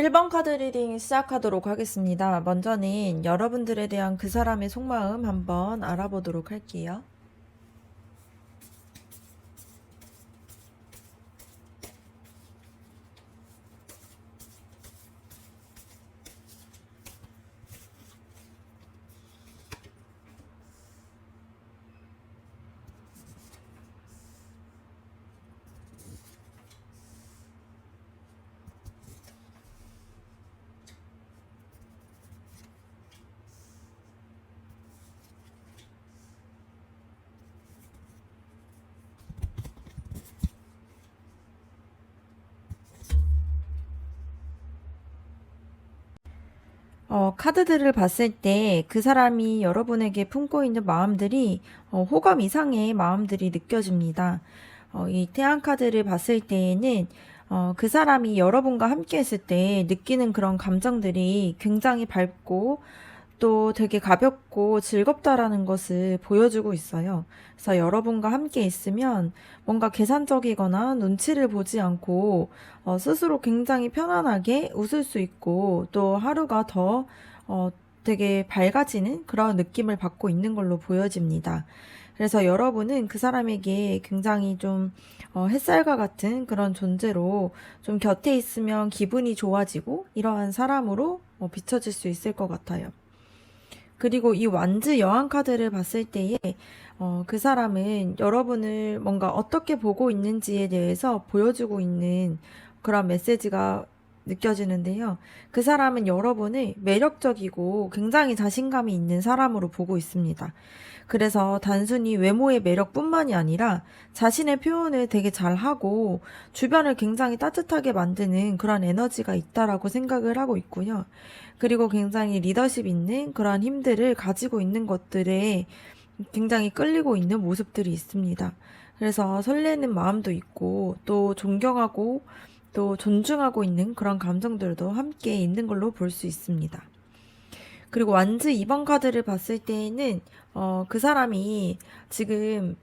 1번 카드 리딩 시작하도록 하겠습니다. 먼저는 여러분들에 대한 그 사람의 속마음 한번 알아보도록 할게요. 카드들을 봤을 때 그 사람이 여러분에게 품고 있는 마음들이 호감 이상의 마음들이 느껴집니다. 이 태양 카드를 봤을 때에는 그 사람이 여러분과 함께 했을 때 느끼는 그런 감정들이 굉장히 밝고 또 되게 가볍고 즐겁다라는 것을 보여주고 있어요. 그래서 여러분과 함께 있으면 뭔가 계산적이거나 눈치를 보지 않고 스스로 굉장히 편안하게 웃을 수 있고 또 하루가 더 되게 밝아지는 그런 느낌을 받고 있는 걸로 보여집니다. 그래서 여러분은 그 사람에게 굉장히 좀 햇살과 같은 그런 존재로 좀 곁에 있으면 기분이 좋아지고 이러한 사람으로 비춰질 수 있을 것 같아요. 그리고 이 완즈 여왕 카드를 봤을 때에 그 사람은 여러분을 뭔가 어떻게 보고 있는지에 대해서 보여주고 있는 그런 메시지가 느껴지는데요. 그 사람은 여러분을 매력적이고 굉장히 자신감이 있는 사람으로 보고 있습니다. 그래서 단순히 외모의 매력뿐만이 아니라 자신의 표현을 되게 잘하고 주변을 굉장히 따뜻하게 만드는 그런 에너지가 있다라고 생각을 하고 있고요. 그리고 굉장히 리더십 있는 그런 힘들을 가지고 있는 것들에 굉장히 끌리고 있는 모습들이 있습니다. 그래서 설레는 마음도 있고 또 존경하고 또 존중하고 있는 그런 감정들도 함께 있는 걸로 볼 수 있습니다. 그리고 완즈 2번 카드를 봤을 때에는 그 사람이 지금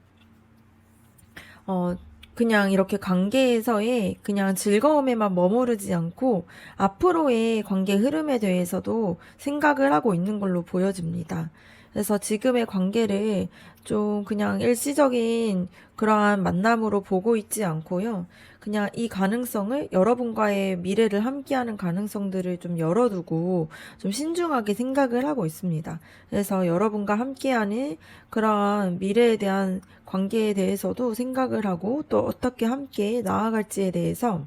그냥 이렇게 관계에서의 그냥 즐거움에만 머무르지 않고 앞으로의 관계 흐름에 대해서도 생각을 하고 있는 걸로 보여집니다. 그래서 지금의 관계를 좀 그냥 일시적인 그러한 만남으로 보고 있지 않고요. 그냥 이 가능성을 여러분과의 미래를 함께하는 가능성들을 좀 열어두고 좀 신중하게 생각을 하고 있습니다. 그래서 여러분과 함께하는 그러한 미래에 대한 관계에 대해서도 생각을 하고 또 어떻게 함께 나아갈지에 대해서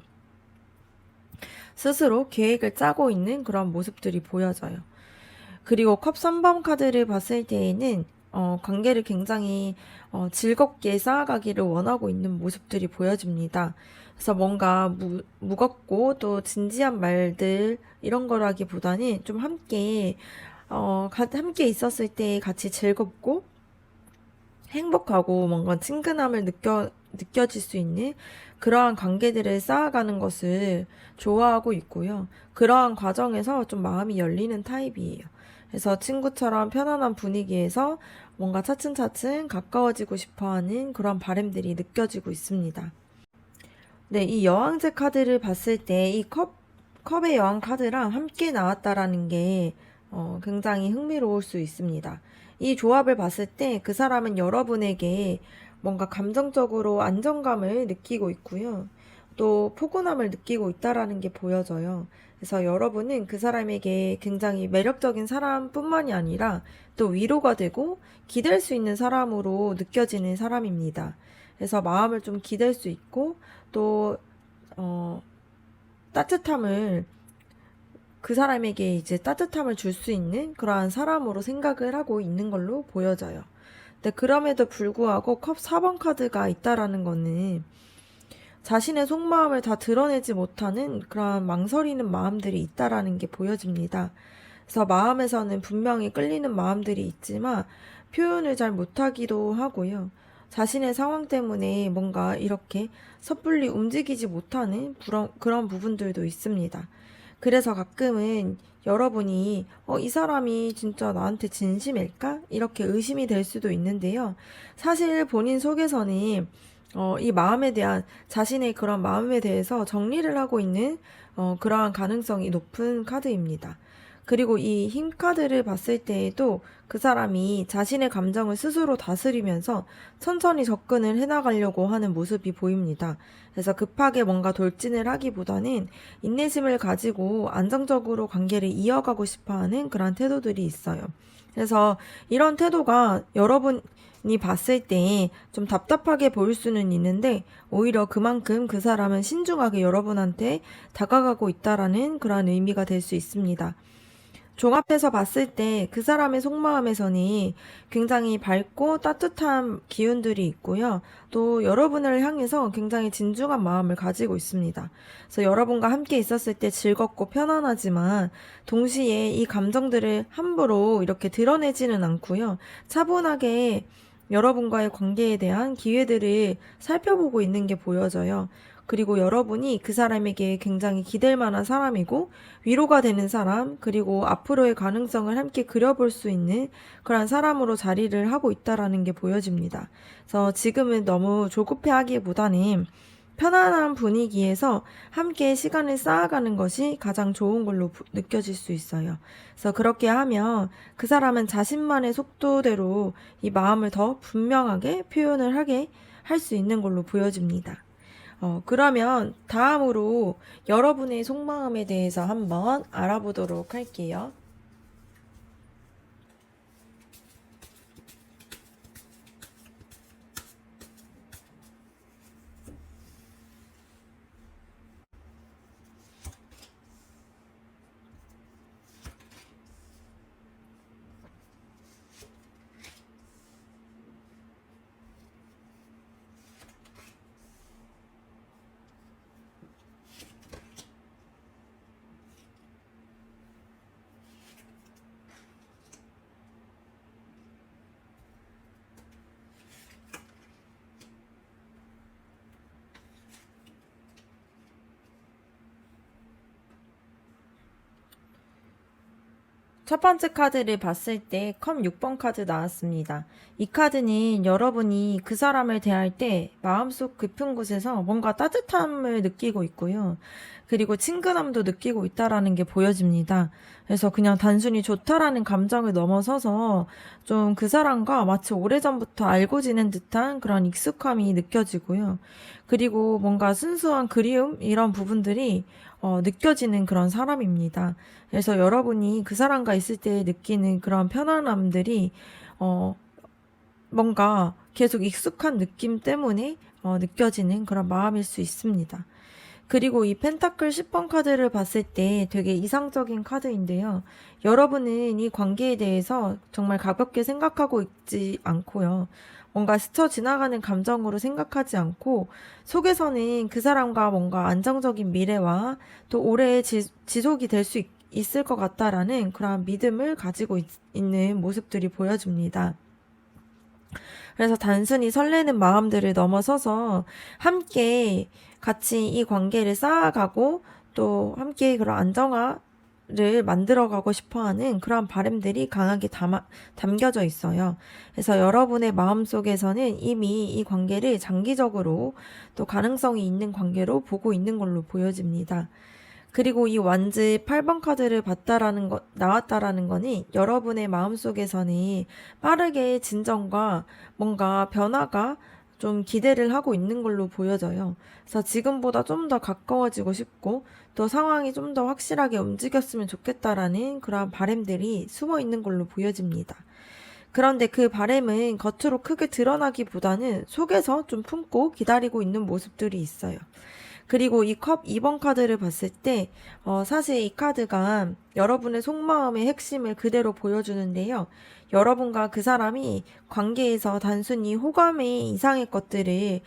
스스로 계획을 짜고 있는 그런 모습들이 보여져요. 그리고 컵 3번 카드를 봤을 때에는 관계를 굉장히 즐겁게 쌓아가기를 원하고 있는 모습들이 보여집니다. 그래서 뭔가 무겁고 또 진지한 말들 이런 거라기보다는 좀 함께 있었을 때 같이 즐겁고 행복하고 뭔가 친근함을 느껴질 수 있는 그러한 관계들을 쌓아가는 것을 좋아하고 있고요. 그러한 과정에서 좀 마음이 열리는 타입이에요. 그래서 친구처럼 편안한 분위기에서 뭔가 차츰차츰 가까워지고 싶어 하는 그런 바람들이 느껴지고 있습니다. 네, 이 여왕제 카드를 봤을 때 이 컵의 여왕 카드랑 함께 나왔다라는 게 굉장히 흥미로울 수 있습니다. 이 조합을 봤을 때 그 사람은 여러분에게 뭔가 감정적으로 안정감을 느끼고 있고요. 또 포근함을 느끼고 있다라는 게 보여져요. 그래서 여러분은 그 사람에게 굉장히 매력적인 사람뿐만이 아니라 또 위로가 되고 기댈 수 있는 사람으로 느껴지는 사람입니다. 그래서 마음을 좀 기댈 수 있고 또 따뜻함을 그 사람에게 이제 따뜻함을 줄 수 있는 그러한 사람으로 생각을 하고 있는 걸로 보여져요. 근데 그럼에도 불구하고 컵 4번 카드가 있다라는 거는 자신의 속마음을 다 드러내지 못하는 그런 망설이는 마음들이 있다라는 게 보여집니다. 그래서 마음에서는 분명히 끌리는 마음들이 있지만 표현을 잘 못하기도 하고요. 자신의 상황 때문에 뭔가 이렇게 섣불리 움직이지 못하는 그런 부분들도 있습니다. 그래서 가끔은 여러분이 이 사람이 진짜 나한테 진심일까? 이렇게 의심이 될 수도 있는데요. 사실 본인 속에서는 이 마음에 대한 자신의 그런 마음에 대해서 정리를 하고 있는 그러한 가능성이 높은 카드입니다. 그리고 이 힘 카드를 봤을 때에도 그 사람이 자신의 감정을 스스로 다스리면서 천천히 접근을 해나가려고 하는 모습이 보입니다. 그래서 급하게 뭔가 돌진을 하기보다는 인내심을 가지고 안정적으로 관계를 이어가고 싶어 하는 그런 태도들이 있어요. 그래서 이런 태도가 여러분이 봤을 때 좀 답답하게 보일 수는 있는데 오히려 그만큼 그 사람은 신중하게 여러분한테 다가가고 있다라는 그런 의미가 될 수 있습니다. 종합해서 봤을 때 그 사람의 속마음에서는 굉장히 밝고 따뜻한 기운들이 있고요. 또 여러분을 향해서 굉장히 진중한 마음을 가지고 있습니다. 그래서 여러분과 함께 있었을 때 즐겁고 편안하지만 동시에 이 감정들을 함부로 이렇게 드러내지는 않고요. 차분하게 여러분과의 관계에 대한 기회들을 살펴보고 있는 게 보여져요. 그리고 여러분이 그 사람에게 굉장히 기댈 만한 사람이고 위로가 되는 사람, 그리고 앞으로의 가능성을 함께 그려볼 수 있는 그런 사람으로 자리를 하고 있다라는 게 보여집니다. 그래서 지금은 너무 조급해 하기보다는 편안한 분위기에서 함께 시간을 쌓아가는 것이 가장 좋은 걸로 느껴질 수 있어요. 그래서 그렇게 하면 그 사람은 자신만의 속도대로 이 마음을 더 분명하게 표현을 하게 할 수 있는 걸로 보여집니다. 그러면 다음으로 여러분의 속마음에 대해서 한번 알아보도록 할게요. 첫 번째 카드를 봤을 때 컵 6번 카드 나왔습니다. 이 카드는 여러분이 그 사람을 대할 때 마음속 깊은 곳에서 뭔가 따뜻함을 느끼고 있고요. 그리고 친근함도 느끼고 있다라는 게 보여집니다. 그래서 그냥 단순히 좋다라는 감정을 넘어서서 좀 그 사람과 마치 오래전부터 알고 지낸 듯한 그런 익숙함이 느껴지고요. 그리고 뭔가 순수한 그리움 이런 부분들이 느껴지는 그런 사람입니다. 그래서 여러분이 그 사람과 있을 때 느끼는 그런 편안함들이 어, 뭔가 계속 익숙한 느낌 때문에 느껴지는 그런 마음일 수 있습니다. 그리고 이 펜타클 10번 카드를 봤을 때 되게 이상적인 카드인데요. 여러분은 이 관계에 대해서 정말 가볍게 생각하고 있지 않고요. 뭔가 스쳐 지나가는 감정으로 생각하지 않고 속에서는 그 사람과 뭔가 안정적인 미래와 또 오래 지속이 될 수 있을 것 같다라는 그런 믿음을 가지고 있는 모습들이 보여집니다. 그래서 단순히 설레는 마음들을 넘어서서 함께 같이 이 관계를 쌓아가고 또 함께 그런 안정화를 만들어가고 싶어하는 그런 바람들이 강하게 담겨져 있어요. 그래서 여러분의 마음속에서는 이미 이 관계를 장기적으로 또 가능성이 있는 관계로 보고 있는 걸로 보여집니다. 그리고 이 완즈 8번 카드를 나왔다라는 거니 여러분의 마음속에서는 빠르게 진정과 뭔가 변화가 좀 기대를 하고 있는 걸로 보여져요. 그래서 지금보다 좀 더 가까워지고 싶고 또 상황이 좀 더 확실하게 움직였으면 좋겠다라는 그런 바람들이 숨어 있는 걸로 보여집니다. 그런데 그 바람은 겉으로 크게 드러나기보다는 속에서 좀 품고 기다리고 있는 모습들이 있어요. 그리고 이 컵 2번 카드를 봤을 때, 사실 이 카드가 여러분의 속마음의 핵심을 그대로 보여주는데요. 여러분과 그 사람이 관계에서 단순히 호감의 이상의 것들을,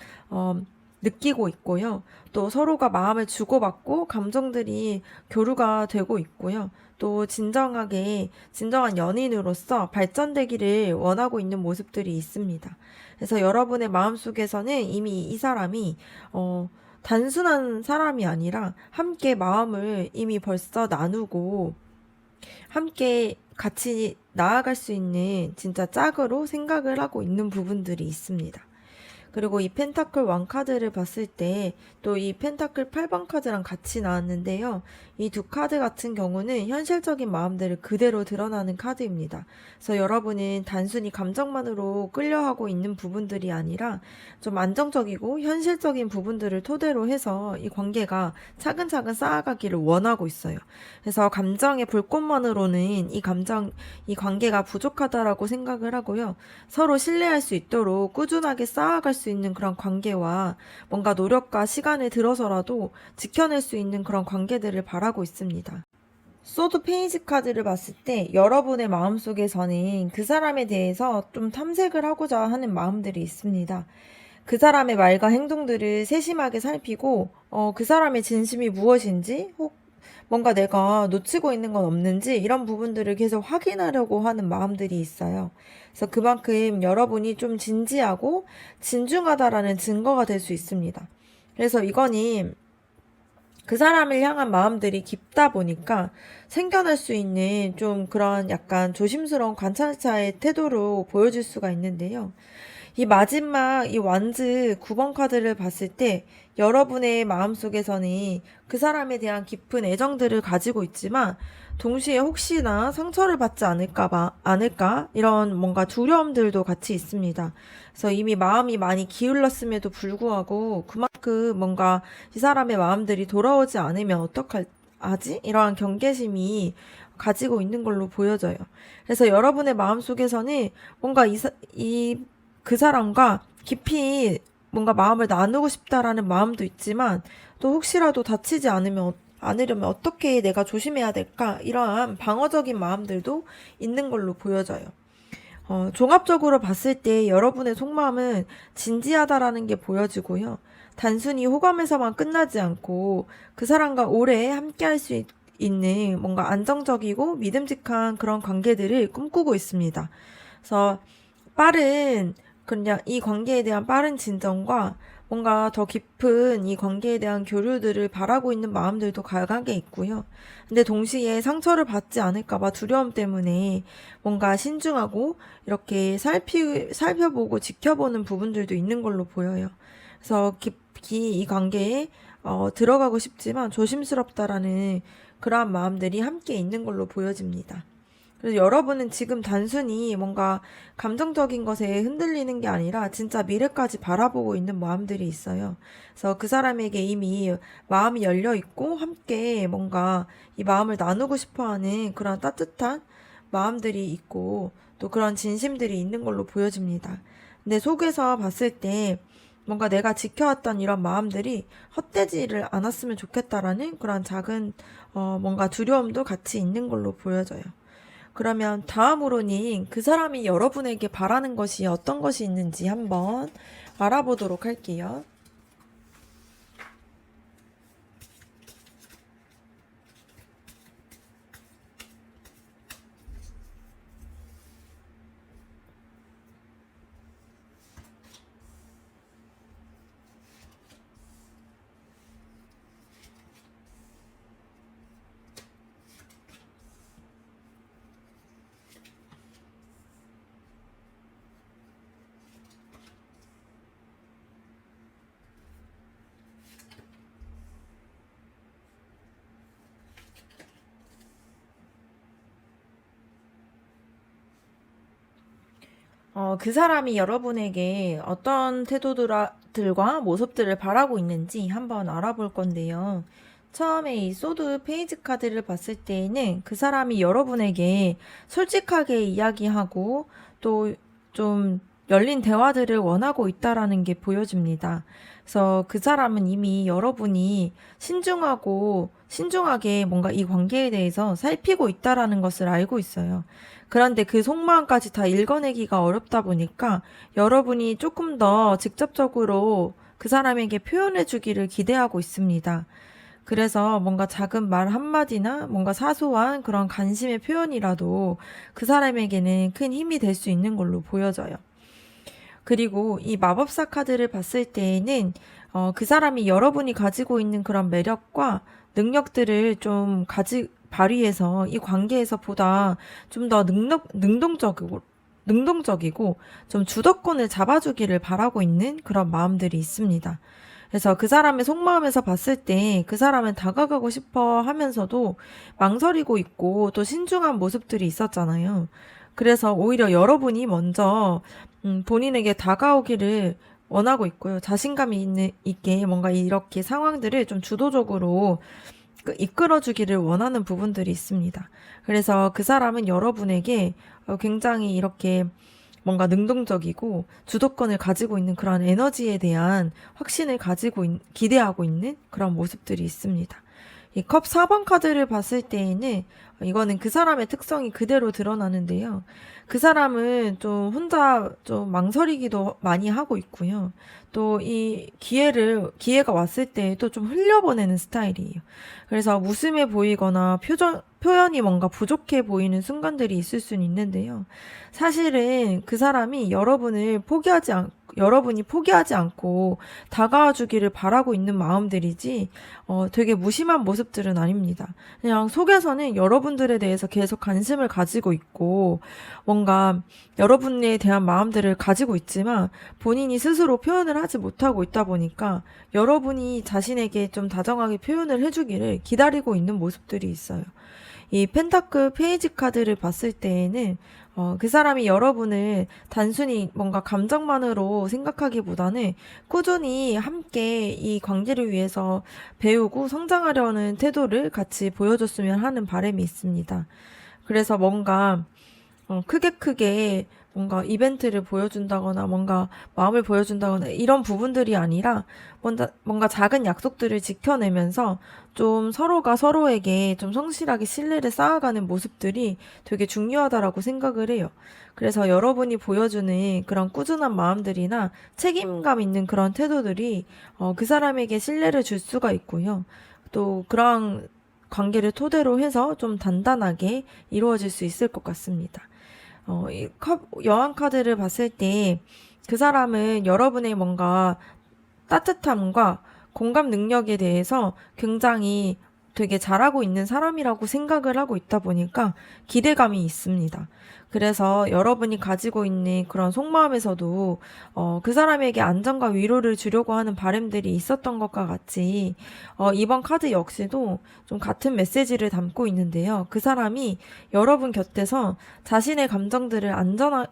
느끼고 있고요. 또 서로가 마음을 주고받고 감정들이 교류가 되고 있고요. 또 진정한 연인으로서 발전되기를 원하고 있는 모습들이 있습니다. 그래서 여러분의 마음속에서는 이미 이 사람이, 단순한 사람이 아니라 함께 마음을 이미 벌써 나누고 함께 같이 나아갈 수 있는 진짜 짝으로 생각을 하고 있는 부분들이 있습니다. 그리고 이 펜타클 1 카드를 봤을 때 또 이 펜타클 8번 카드랑 같이 나왔는데요. 이 두 카드 같은 경우는 현실적인 마음들을 그대로 드러나는 카드입니다. 그래서 여러분은 단순히 감정만으로 끌려하고 있는 부분들이 아니라 좀 안정적이고 현실적인 부분들을 토대로 해서 이 관계가 차근차근 쌓아가기를 원하고 있어요. 그래서 감정의 불꽃만으로는 이 관계가 부족하다라고 생각을 하고요. 서로 신뢰할 수 있도록 꾸준하게 쌓아갈 수 있는 그런 관계와 뭔가 노력과 시간을 들어서라도 지켜낼 수 있는 그런 관계들을 바라고 있습니다. 소드 페이지 카드를 봤을 때 여러분의 마음속에서는 그 사람에 대해서 좀 탐색을 하고자 하는 마음들이 있습니다. 그 사람의 말과 행동들을 세심하게 살피고 그 사람의 진심이 무엇인지 혹 뭔가 내가 놓치고 있는 건 없는지 이런 부분들을 계속 확인하려고 하는 마음들이 있어요. 그래서 그만큼 여러분이 좀 진지하고 진중하다라는 증거가 될 수 있습니다. 그래서 이거는 그 사람을 향한 마음들이 깊다 보니까 생겨날 수 있는 좀 그런 약간 조심스러운 관찰자의 태도로 보여질 수가 있는데요. 이 마지막 이 완즈 9번 카드를 봤을 때 여러분의 마음속에서는 그 사람에 대한 깊은 애정들을 가지고 있지만 동시에 혹시나 상처를 받지 않을까 이런 뭔가 두려움들도 같이 있습니다. 그래서 이미 마음이 많이 기울었음에도 불구하고 그만큼 뭔가 이 사람의 마음들이 돌아오지 않으면 어떡하지? 이러한 경계심이 가지고 있는 걸로 보여져요. 그래서 여러분의 마음속에서는 뭔가 그 사람과 깊이 뭔가 마음을 나누고 싶다라는 마음도 있지만 또 혹시라도 다치지 않으려면 어떻게 내가 조심해야 될까? 이러한 방어적인 마음들도 있는 걸로 보여져요. 종합적으로 봤을 때 여러분의 속마음은 진지하다라는 게 보여지고요. 단순히 호감에서만 끝나지 않고 그 사람과 오래 함께 할 수 있는 뭔가 안정적이고 믿음직한 그런 관계들을 꿈꾸고 있습니다. 그래서 그냥 이 관계에 대한 빠른 진정과 뭔가 더 깊은 이 관계에 대한 교류들을 바라고 있는 마음들도 강하게 있고요. 근데 동시에 상처를 받지 않을까봐 두려움 때문에 뭔가 신중하고 이렇게 살펴보고 지켜보는 부분들도 있는 걸로 보여요. 그래서 깊이 이 관계에 들어가고 싶지만 조심스럽다라는 그러한 마음들이 함께 있는 걸로 보여집니다. 그래서 여러분은 지금 단순히 뭔가 감정적인 것에 흔들리는 게 아니라 진짜 미래까지 바라보고 있는 마음들이 있어요. 그래서 그 사람에게 이미 마음이 열려 있고 함께 뭔가 이 마음을 나누고 싶어 하는 그런 따뜻한 마음들이 있고 또 그런 진심들이 있는 걸로 보여집니다. 근데 속에서 봤을 때 뭔가 내가 지켜왔던 이런 마음들이 헛되지를 않았으면 좋겠다라는 그런 작은 뭔가 두려움도 같이 있는 걸로 보여져요. 그러면 다음으로는 그 사람이 여러분에게 바라는 것이 어떤 것이 있는지 한번 알아보도록 할게요. 그 사람이 여러분에게 어떤 태도들과 모습들을 바라고 있는지 한번 알아볼 건데요. 처음에 이 소드 페이지 카드를 봤을 때에는 그 사람이 여러분에게 솔직하게 이야기하고 또 좀 열린 대화들을 원하고 있다라는 게 보여집니다. 그래서 그 사람은 이미 여러분이 신중하게 뭔가 이 관계에 대해서 살피고 있다라는 것을 알고 있어요. 그런데 그 속마음까지 다 읽어내기가 어렵다 보니까 여러분이 조금 더 직접적으로 그 사람에게 표현해 주기를 기대하고 있습니다. 그래서 뭔가 작은 말 한마디나 뭔가 사소한 그런 관심의 표현이라도 그 사람에게는 큰 힘이 될 수 있는 걸로 보여져요. 그리고 이 마법사 카드를 봤을 때에는 그 사람이 여러분이 가지고 있는 그런 매력과 능력들을 좀 발휘해서 이 관계에서 보다 좀 더 능동적이고 좀 주도권을 잡아주기를 바라고 있는 그런 마음들이 있습니다. 그래서 그 사람의 속마음에서 봤을 때 그 사람은 다가가고 싶어 하면서도 망설이고 있고 또 신중한 모습들이 있었잖아요. 그래서 오히려 여러분이 먼저 본인에게 다가오기를 원하고 있고요. 있게 뭔가 이렇게 상황들을 좀 주도적으로 이끌어주기를 원하는 부분들이 있습니다. 그래서 그 사람은 여러분에게 굉장히 이렇게 뭔가 능동적이고 주도권을 가지고 있는 그런 에너지에 대한 기대하고 있는 그런 모습들이 있습니다. 이 컵 4번 카드를 봤을 때에는 이거는 그 사람의 특성이 그대로 드러나는데요. 그 사람은 좀 혼자 좀 망설이기도 많이 하고 있고요. 또 이 기회가 왔을 때에도 좀 흘려보내는 스타일이에요. 그래서 무심해 보이거나 표현이 뭔가 부족해 보이는 순간들이 있을 수는 있는데요. 사실은 그 사람이 여러분이 포기하지 않고 다가와 주기를 바라고 있는 마음들이지, 되게 무심한 모습들은 아닙니다. 그냥 속에서는 여러분들에 대해서 계속 관심을 가지고 있고, 뭔가 여러분에 대한 마음들을 가지고 있지만, 본인이 스스로 표현을 하지 못하고 있다 보니까, 여러분이 자신에게 좀 다정하게 표현을 해주기를 기다리고 있는 모습들이 있어요. 이 펜타클 페이지 카드를 봤을 때에는 그 사람이 여러분을 단순히 뭔가 감정만으로 생각하기보다는 꾸준히 함께 이 관계를 위해서 배우고 성장하려는 태도를 같이 보여줬으면 하는 바람이 있습니다. 그래서 뭔가 크게 뭔가 이벤트를 보여준다거나 뭔가 마음을 보여준다거나 이런 부분들이 아니라 뭔가 작은 약속들을 지켜내면서 좀 서로가 서로에게 좀 성실하게 신뢰를 쌓아가는 모습들이 되게 중요하다라고 생각을 해요. 그래서 여러분이 보여주는 그런 꾸준한 마음들이나 책임감 있는 그런 태도들이 그 사람에게 신뢰를 줄 수가 있고요. 또 그런 관계를 토대로 해서 좀 단단하게 이루어질 수 있을 것 같습니다. 이 여왕 카드를 봤을 때 그 사람은 여러분의 뭔가 따뜻함과 공감 능력에 대해서 굉장히 되게 잘하고 있는 사람이라고 생각을 하고 있다 보니까 기대감이 있습니다. 그래서 여러분이 가지고 있는 그런 속마음에서도 그 사람에게 안정과 위로를 주려고 하는 바람들이 있었던 것과 같이 이번 카드 역시도 좀 같은 메시지를 담고 있는데요. 그 사람이 여러분 곁에서 자신의 감정들을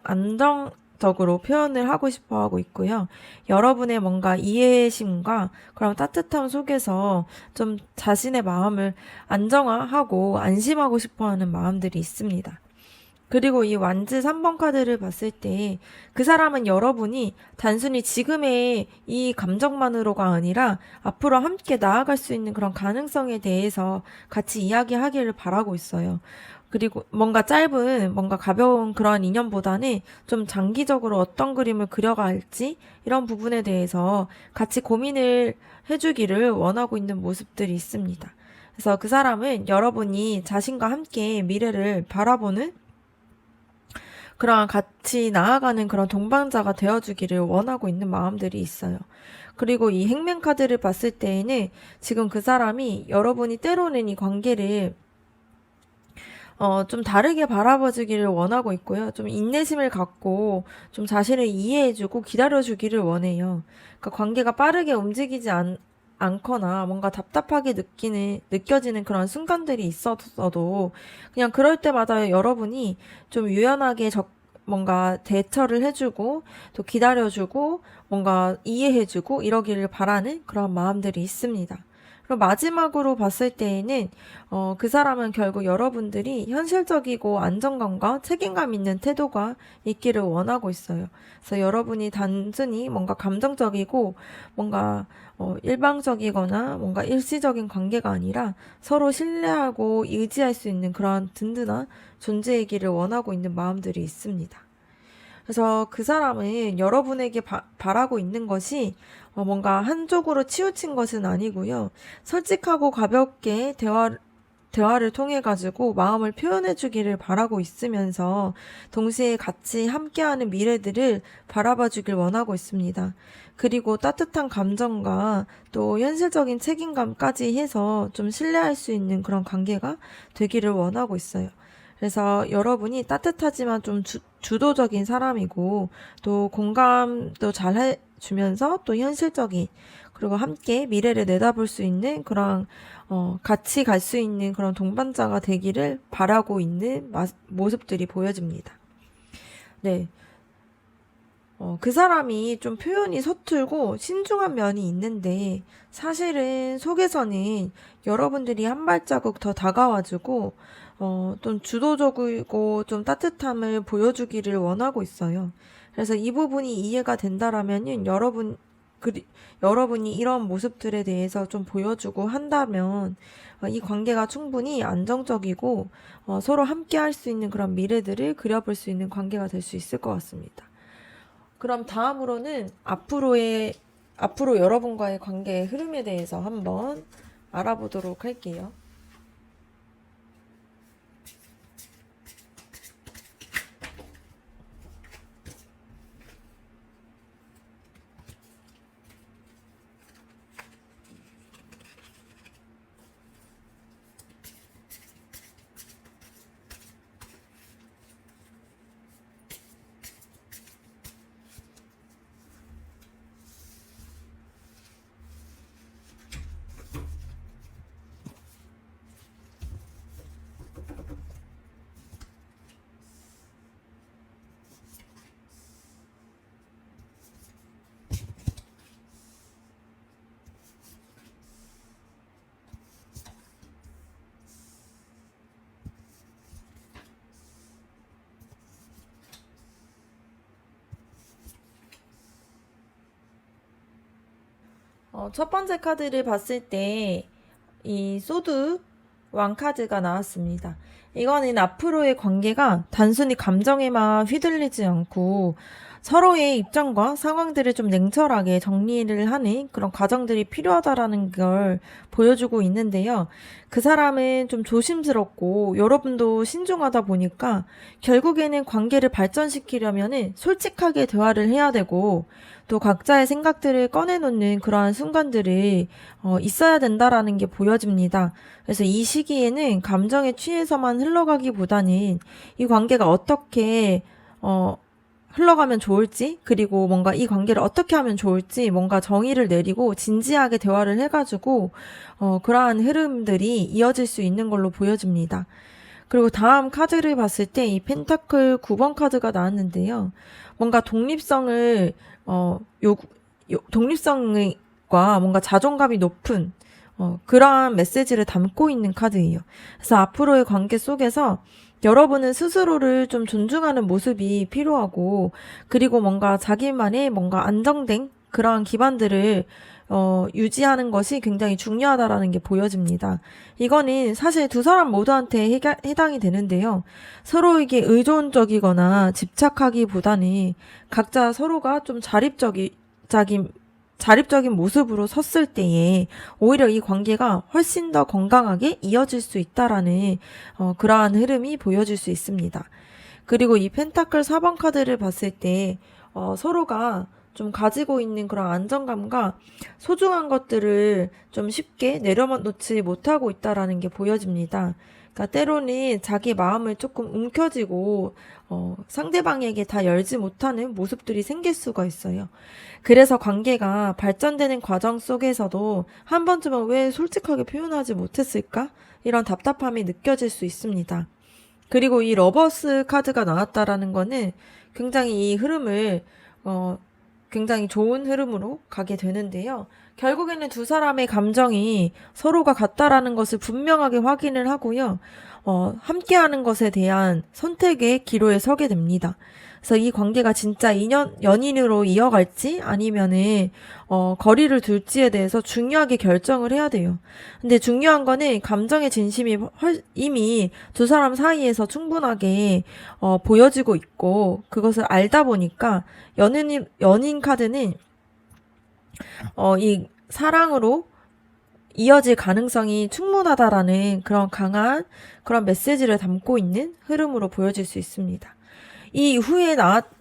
안정적으로 표현을 하고 싶어 하고 있고요. 여러분의 뭔가 이해심과 그런 따뜻함 속에서 좀 자신의 마음을 안정화하고 안심하고 싶어 하는 마음들이 있습니다. 그리고 이 완즈 3번 카드를 봤을 때 그 사람은 여러분이 단순히 지금의 이 감정만으로가 아니라 앞으로 함께 나아갈 수 있는 그런 가능성에 대해서 같이 이야기하기를 바라고 있어요. 그리고 뭔가 짧은, 뭔가 가벼운 그런 인연보다는 좀 장기적으로 어떤 그림을 그려가 할지 이런 부분에 대해서 같이 고민을 해주기를 원하고 있는 모습들이 있습니다. 그래서 그 사람은 여러분이 자신과 함께 미래를 바라보는 그런 같이 나아가는 그런 동반자가 되어주기를 원하고 있는 마음들이 있어요. 그리고 이 행맨 카드를 봤을 때에는 지금 그 사람이 여러분이 때로는 이 관계를 좀 다르게 바라봐주기를 원하고 있고요. 좀 인내심을 갖고 좀 자신을 이해해주고 기다려주기를 원해요. 그러니까 관계가 빠르게 움직이지 않거나 뭔가 답답하게 느껴지는 그런 순간들이 있었어도 그냥 그럴 때마다 여러분이 좀 유연하게 뭔가 대처를 해주고 또 기다려주고 뭔가 이해해주고 이러기를 바라는 그런 마음들이 있습니다. 그리고 마지막으로 봤을 때에는 그 사람은 결국 여러분들이 현실적이고 안정감과 책임감 있는 태도가 있기를 원하고 있어요. 그래서 여러분이 단순히 뭔가 감정적이고 뭔가 일방적이거나 뭔가 일시적인 관계가 아니라 서로 신뢰하고 의지할 수 있는 그런 든든한 존재이기를 원하고 있는 마음들이 있습니다. 그래서 그 사람은 여러분에게 바라고 있는 것이 뭔가 한쪽으로 치우친 것은 아니고요. 솔직하고 가볍게 대화를 통해 가지고 마음을 표현해 주기를 바라고 있으면서 동시에 같이 함께하는 미래들을 바라봐 주길 원하고 있습니다. 그리고 따뜻한 감정과 또 현실적인 책임감까지 해서 좀 신뢰할 수 있는 그런 관계가 되기를 원하고 있어요. 그래서 여러분이 따뜻하지만 좀 주도적인 사람이고 또 공감도 잘 해주면서 또 현실적인 그리고 함께 미래를 내다볼 수 있는 그런 같이 갈 수 있는 그런 동반자가 되기를 바라고 있는 모습들이 보여집니다. 네. 그 사람이 좀 표현이 서툴고 신중한 면이 있는데 사실은 속에서는 여러분들이 한 발자국 더 다가와주고 좀 주도적이고 좀 따뜻함을 보여주기를 원하고 있어요. 그래서 이 부분이 이해가 된다라면은 여러분이 이런 모습들에 대해서 좀 보여주고 한다면 이 관계가 충분히 안정적이고 서로 함께 할 수 있는 그런 미래들을 그려볼 수 있는 관계가 될 수 있을 것 같습니다. 그럼 다음으로는 앞으로 여러분과의 관계의 흐름에 대해서 한번 알아보도록 할게요. 첫 번째 카드를 봤을 때 이 소드 왕 카드가 나왔습니다. 이거는 앞으로의 관계가 단순히 감정에만 휘둘리지 않고 서로의 입장과 상황들을 좀 냉철하게 정리를 하는 그런 과정들이 필요하다라는 걸 보여주고 있는데요. 그 사람은 좀 조심스럽고 여러분도 신중하다 보니까 결국에는 관계를 발전시키려면은 솔직하게 대화를 해야 되고 또 각자의 생각들을 꺼내놓는 그러한 순간들이 있어야 된다라는 게 보여집니다. 그래서 이 시기에는 감정에 취해서만 흘러가기보다는 이 관계가 어떻게 흘러가면 좋을지, 그리고 뭔가 이 관계를 어떻게 하면 좋을지 뭔가 정의를 내리고 진지하게 대화를 해가지고 그러한 흐름들이 이어질 수 있는 걸로 보여집니다. 그리고 다음 카드를 봤을 때 이 펜타클 9번 카드가 나왔는데요. 뭔가 독립성을 독립성과 뭔가 자존감이 높은 그러한 메시지를 담고 있는 카드예요. 그래서 앞으로의 관계 속에서 여러분은 스스로를 좀 존중하는 모습이 필요하고, 그리고 뭔가 자기만의 뭔가 안정된 그러한 기반들을 유지하는 것이 굉장히 중요하다라는 게 보여집니다. 이거는 사실 두 사람 모두한테 해당이 되는데요. 서로에게 의존적이거나 집착하기보다는 각자 서로가 좀 자립적인 모습으로 섰을 때에 오히려 이 관계가 훨씬 더 건강하게 이어질 수 있다라는 그러한 흐름이 보여질 수 있습니다. 그리고 이 펜타클 4번 카드를 봤을 때 서로가 좀 가지고 있는 그런 안정감과 소중한 것들을 좀 쉽게 내려놓지 못하고 있다라는 게 보여집니다. 그러니까 때로는 자기 마음을 조금 움켜쥐고 상대방에게 다 열지 못하는 모습들이 생길 수가 있어요. 그래서 관계가 발전되는 과정 속에서도 한 번쯤은 왜 솔직하게 표현하지 못했을까? 이런 답답함이 느껴질 수 있습니다. 그리고 이 러버스 카드가 나왔다라는 거는 굉장히 이 흐름을 굉장히 좋은 흐름으로 가게 되는데요. 결국에는 두 사람의 감정이 서로가 같다라는 것을 분명하게 확인을 하고요. 함께하는 것에 대한 선택의 기로에 서게 됩니다. 그래서 이 관계가 진짜 연인으로 이어갈지 아니면은 거리를 둘지에 대해서 중요하게 결정을 해야 돼요. 근데 중요한 거는 감정의 진심이 이미 두 사람 사이에서 충분하게 보여지고 있고, 그것을 알다 보니까 연인 카드는 이 사랑으로 이어질 가능성이 충분하다라는 그런 강한 그런 메시지를 담고 있는 흐름으로 보여질 수 있습니다. 이 후에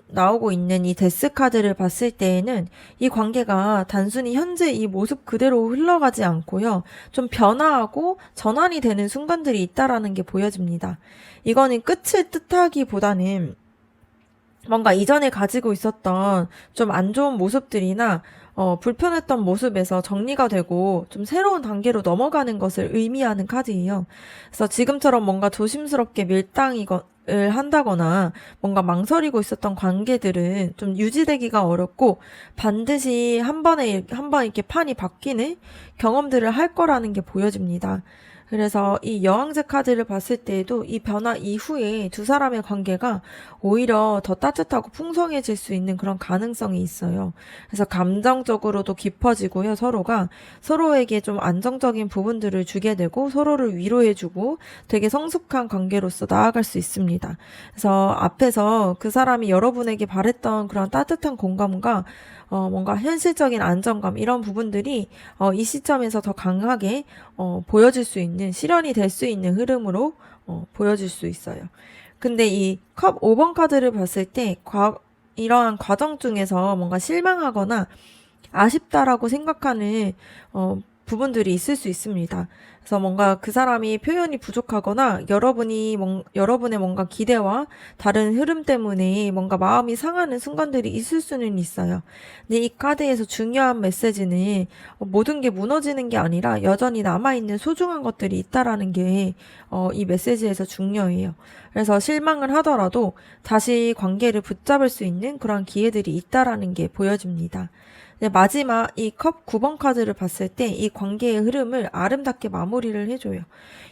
나오고 있는 이 데스 카드를 봤을 때에는 이 관계가 단순히 현재 이 모습 그대로 흘러가지 않고요. 좀 변화하고 전환이 되는 순간들이 있다라는 게 보여집니다. 이거는 끝을 뜻하기보다는 뭔가 이전에 가지고 있었던 좀 안 좋은 모습들이나 불편했던 모습에서 정리가 되고 좀 새로운 단계로 넘어가는 것을 의미하는 카드예요. 그래서 지금처럼 뭔가 조심스럽게 밀당을 한다거나 뭔가 망설이고 있었던 관계들은 좀 유지되기가 어렵고 반드시 한 번 이렇게 판이 바뀌는 경험들을 할 거라는 게 보여집니다. 그래서 이 여왕제 카드를 봤을 때에도 이 변화 이후에 두 사람의 관계가 오히려 더 따뜻하고 풍성해질 수 있는 그런 가능성이 있어요. 그래서 감정적으로도 깊어지고요. 서로가 서로에게 좀 안정적인 부분들을 주게 되고 서로를 위로해주고 되게 성숙한 관계로서 나아갈 수 있습니다. 그래서 앞에서 그 사람이 여러분에게 바랬던 그런 따뜻한 공감과 뭔가 현실적인 안정감 이런 부분들이 이 시점에서 더 강하게 보여질 수 있는, 실현이 될 수 있는 흐름으로 보여질 수 있어요. 근데 이 컵 5번 카드를 봤을 때 이러한 과정 중에서 뭔가 실망하거나 아쉽다라고 생각하는 부분들이 있을 수 있습니다. 그래서 뭔가 그 사람이 표현이 부족하거나 여러분의 뭔가 기대와 다른 흐름 때문에 뭔가 마음이 상하는 순간들이 있을 수는 있어요. 근데 이 카드에서 중요한 메시지는 모든 게 무너지는 게 아니라 여전히 남아있는 소중한 것들이 있다라는 게 이 메시지에서 중요해요. 그래서 실망을 하더라도 다시 관계를 붙잡을 수 있는 그런 기회들이 있다라는 게 보여집니다. 네, 마지막 이 컵 9번 카드를 봤을 때 이 관계의 흐름을 아름답게 마무리를 해줘요.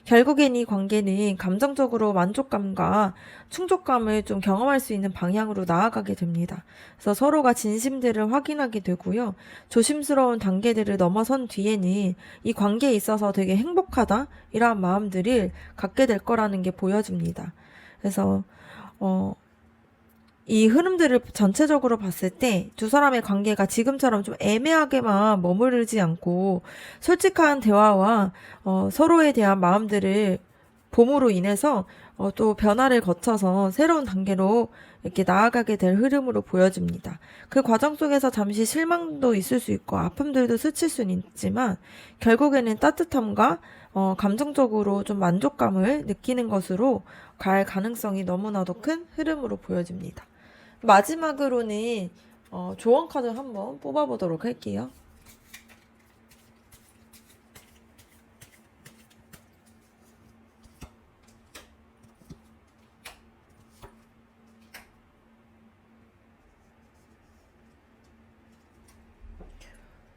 결국엔 이 관계는 감정적으로 만족감과 충족감을 좀 경험할 수 있는 방향으로 나아가게 됩니다. 그래서 서로가 진심들을 확인하게 되고요. 조심스러운 단계들을 넘어선 뒤에는 이 관계에 있어서 되게 행복하다 이러한 마음들을 갖게 될 거라는 게 보여집니다. 그래서 이 흐름들을 전체적으로 봤을 때 두 사람의 관계가 지금처럼 좀 애매하게만 머무르지 않고 솔직한 대화와 서로에 대한 마음들을 봄으로 인해서 또 변화를 거쳐서 새로운 단계로 이렇게 나아가게 될 흐름으로 보여집니다. 그 과정 속에서 잠시 실망도 있을 수 있고 아픔들도 스칠 수는 있지만 결국에는 따뜻함과 감정적으로 좀 만족감을 느끼는 것으로 갈 가능성이 너무나도 큰 흐름으로 보여집니다. 마지막으로는 조언 카드 한번 뽑아보도록 할게요.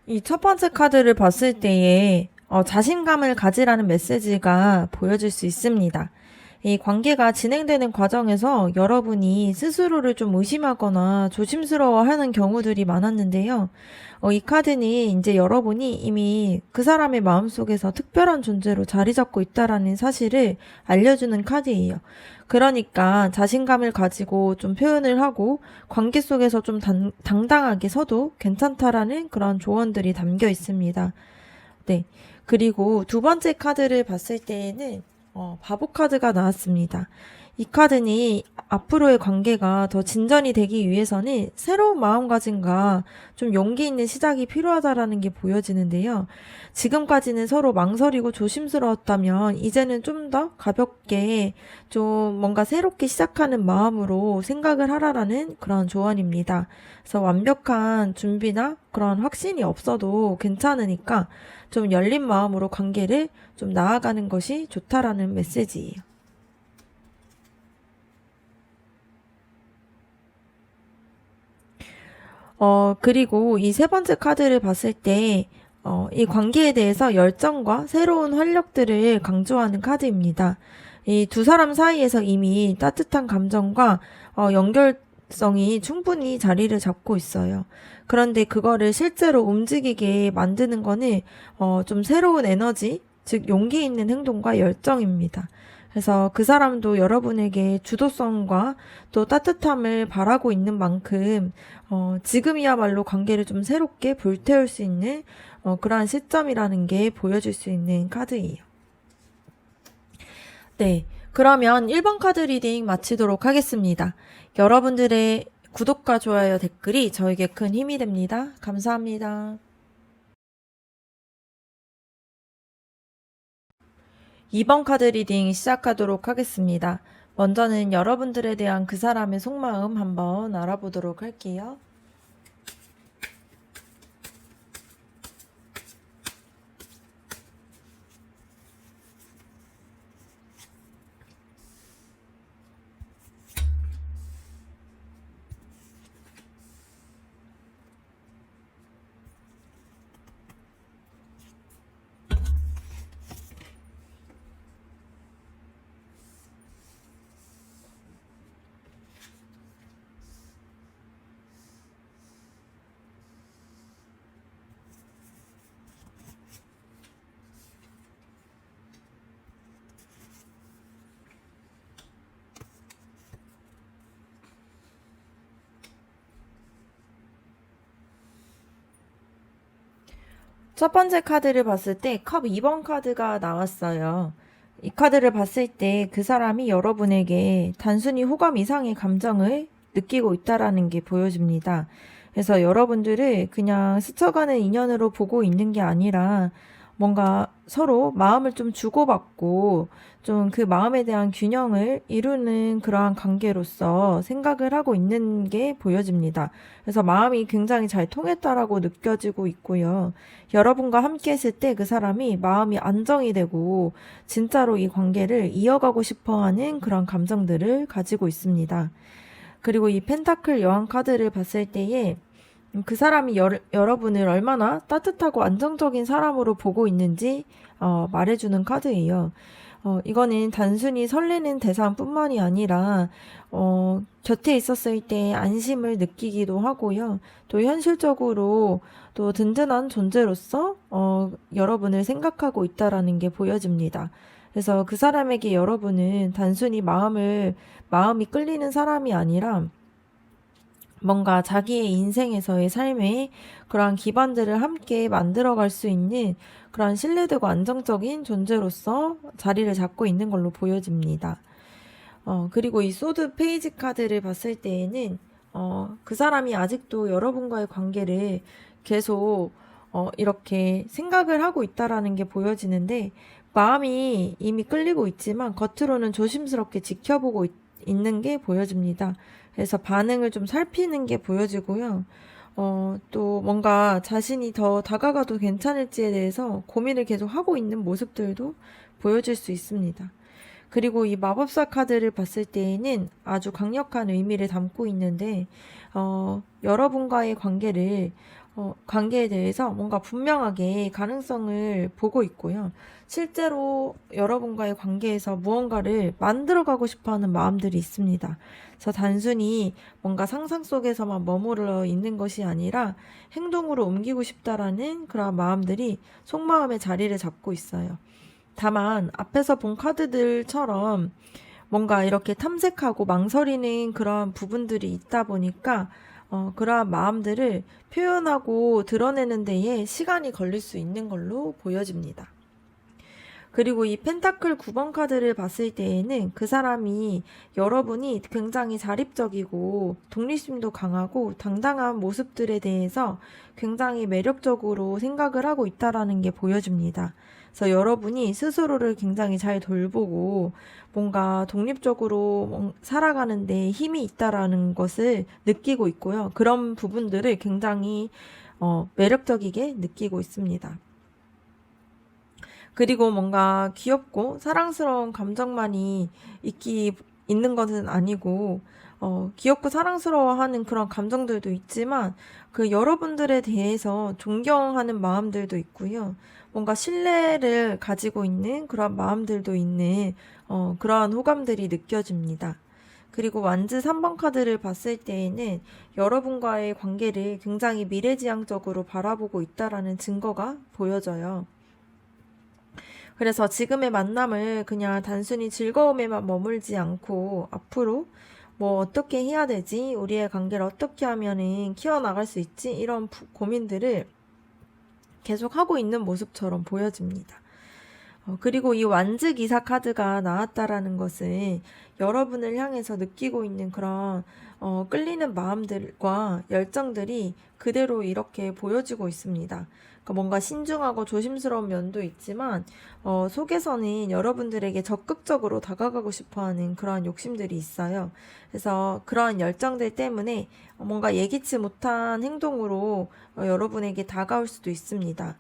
이 첫 번째 카드를 봤을 때에 자신감을 가지라는 메시지가 보여질 수 있습니다. 이 관계가 진행되는 과정에서 여러분이 스스로를 좀 의심하거나 조심스러워하는 경우들이 많았는데요. 이 카드는 이제 여러분이 이미 그 사람의 마음속에서 특별한 존재로 자리 잡고 있다라는 사실을 알려주는 카드예요. 그러니까 자신감을 가지고 좀 표현을 하고 관계 속에서 좀 당당하게 서도 괜찮다라는 그런 조언들이 담겨 있습니다. 네. 그리고 두 번째 카드를 봤을 때에는 바보 카드가 나왔습니다. 이 카드는 앞으로의 관계가 더 진전이 되기 위해서는 새로운 마음가짐과 좀 용기 있는 시작이 필요하다라는 게 보여지는데요. 지금까지는 서로 망설이고 조심스러웠다면 이제는 좀 더 가볍게 좀 뭔가 새롭게 시작하는 마음으로 생각을 하라라는 그런 조언입니다. 그래서 완벽한 준비나 그런 확신이 없어도 괜찮으니까 좀 열린 마음으로 관계를 좀 나아가는 것이 좋다라는 메시지예요. 그리고 이 세 번째 카드를 봤을 때, 이 관계에 대해서 열정과 새로운 활력들을 강조하는 카드입니다. 이 두 사람 사이에서 이미 따뜻한 감정과 연결성이 충분히 자리를 잡고 있어요. 그런데 그거를 실제로 움직이게 만드는 거는 좀 새로운 에너지, 즉 용기 있는 행동과 열정입니다. 그래서 그 사람도 여러분에게 주도성과 또 따뜻함을 바라고 있는 만큼 지금이야말로 관계를 좀 새롭게 불태울 수 있는 그러한 시점이라는 게 보여줄 수 있는 카드예요. 네, 그러면 1번 카드 리딩 마치도록 하겠습니다. 여러분들의 구독과 좋아요, 댓글이 저에게 큰 힘이 됩니다. 감사합니다. 2번 카드 리딩 시작하도록 하겠습니다. 먼저는 여러분들에 대한 그 사람의 속마음 한번 알아보도록 할게요. 첫 번째 카드를 봤을 때 컵 2번 카드가 나왔어요. 이 카드를 봤을 때 그 사람이 여러분에게 단순히 호감 이상의 감정을 느끼고 있다라는 게 보여집니다. 그래서 여러분들을 그냥 스쳐가는 인연으로 보고 있는 게 아니라 뭔가 서로 마음을 좀 주고받고 좀 그 마음에 대한 균형을 이루는 그러한 관계로서 생각을 하고 있는 게 보여집니다. 그래서 마음이 굉장히 잘 통했다라고 느껴지고 있고요. 여러분과 함께 했을 때 그 사람이 마음이 안정이 되고 진짜로 이 관계를 이어가고 싶어 하는 그런 감정들을 가지고 있습니다. 그리고 이 펜타클 여왕 카드를 봤을 때에 그 사람이 여러분을 얼마나 따뜻하고 안정적인 사람으로 보고 있는지 말해주는 카드예요. 이거는 단순히 설레는 대상뿐만이 아니라 곁에 있었을 때 안심을 느끼기도 하고요. 또 현실적으로 또 든든한 존재로서 여러분을 생각하고 있다라는 게 보여집니다. 그래서 그 사람에게 여러분은 단순히 마음이 끌리는 사람이 아니라 뭔가 자기의 인생에서의 삶의 그러한 기반들을 함께 만들어갈 수 있는 그러한 신뢰되고 안정적인 존재로서 자리를 잡고 있는 걸로 보여집니다. 그리고 이 소드 페이지 카드를 봤을 때에는 그 사람이 아직도 여러분과의 관계를 계속 이렇게 생각을 하고 있다라는 게 보여지는데, 마음이 이미 끌리고 있지만 겉으로는 조심스럽게 지켜보고 있는 게 보여집니다. 그래서 반응을 좀 살피는 게 보여지고요. 또 뭔가 자신이 더 다가가도 괜찮을지에 대해서 고민을 계속 하고 있는 모습들도 보여질 수 있습니다. 그리고 이 마법사 카드를 봤을 때에는 아주 강력한 의미를 담고 있는데, 여러분과의 관계에 대해서 뭔가 분명하게 가능성을 보고 있고요. 실제로 여러분과의 관계에서 무언가를 만들어가고 싶어 하는 마음들이 있습니다. 그래서 단순히 뭔가 상상 속에서만 머무르러 있는 것이 아니라 행동으로 옮기고 싶다라는 그런 마음들이 속마음의 자리를 잡고 있어요. 다만 앞에서 본 카드들처럼 뭔가 이렇게 탐색하고 망설이는 그런 부분들이 있다 보니까 그러한 마음들을 표현하고 드러내는 데에 시간이 걸릴 수 있는 걸로 보여집니다. 그리고 이 펜타클 9번 카드를 봤을 때에는 그 사람이 여러분이 굉장히 자립적이고 독립심도 강하고 당당한 모습들에 대해서 굉장히 매력적으로 생각을 하고 있다라는 게 보여집니다. 그래서 여러분이 스스로를 굉장히 잘 돌보고 뭔가 독립적으로 살아가는 데 힘이 있다라는 것을 느끼고 있고요. 그런 부분들을 굉장히 매력적이게 느끼고 있습니다. 그리고 뭔가 귀엽고 사랑스러운 감정만이 있는 것은 아니고, 귀엽고 사랑스러워하는 그런 감정들도 있지만, 그 여러분들에 대해서 존경하는 마음들도 있고요. 뭔가 신뢰를 가지고 있는 그런 마음들도 있는, 그러한 호감들이 느껴집니다. 그리고 완즈 3번 카드를 봤을 때에는 여러분과의 관계를 굉장히 미래지향적으로 바라보고 있다라는 증거가 보여져요. 그래서 지금의 만남을 그냥 단순히 즐거움에만 머물지 않고 앞으로 뭐 어떻게 해야 되지? 우리의 관계를 어떻게 하면은 키워나갈 수 있지? 이런 고민들을 계속 하고 있는 모습처럼 보여집니다. 그리고 이 완즈 기사 카드가 나왔다라는 것은 여러분을 향해서 느끼고 있는 그런 끌리는 마음들과 열정들이 그대로 이렇게 보여지고 있습니다. 그러니까 뭔가 신중하고 조심스러운 면도 있지만 속에서는 여러분들에게 적극적으로 다가가고 싶어하는 그런 욕심들이 있어요. 그래서 그러한 열정들 때문에 뭔가 예기치 못한 행동으로 여러분에게 다가올 수도 있습니다.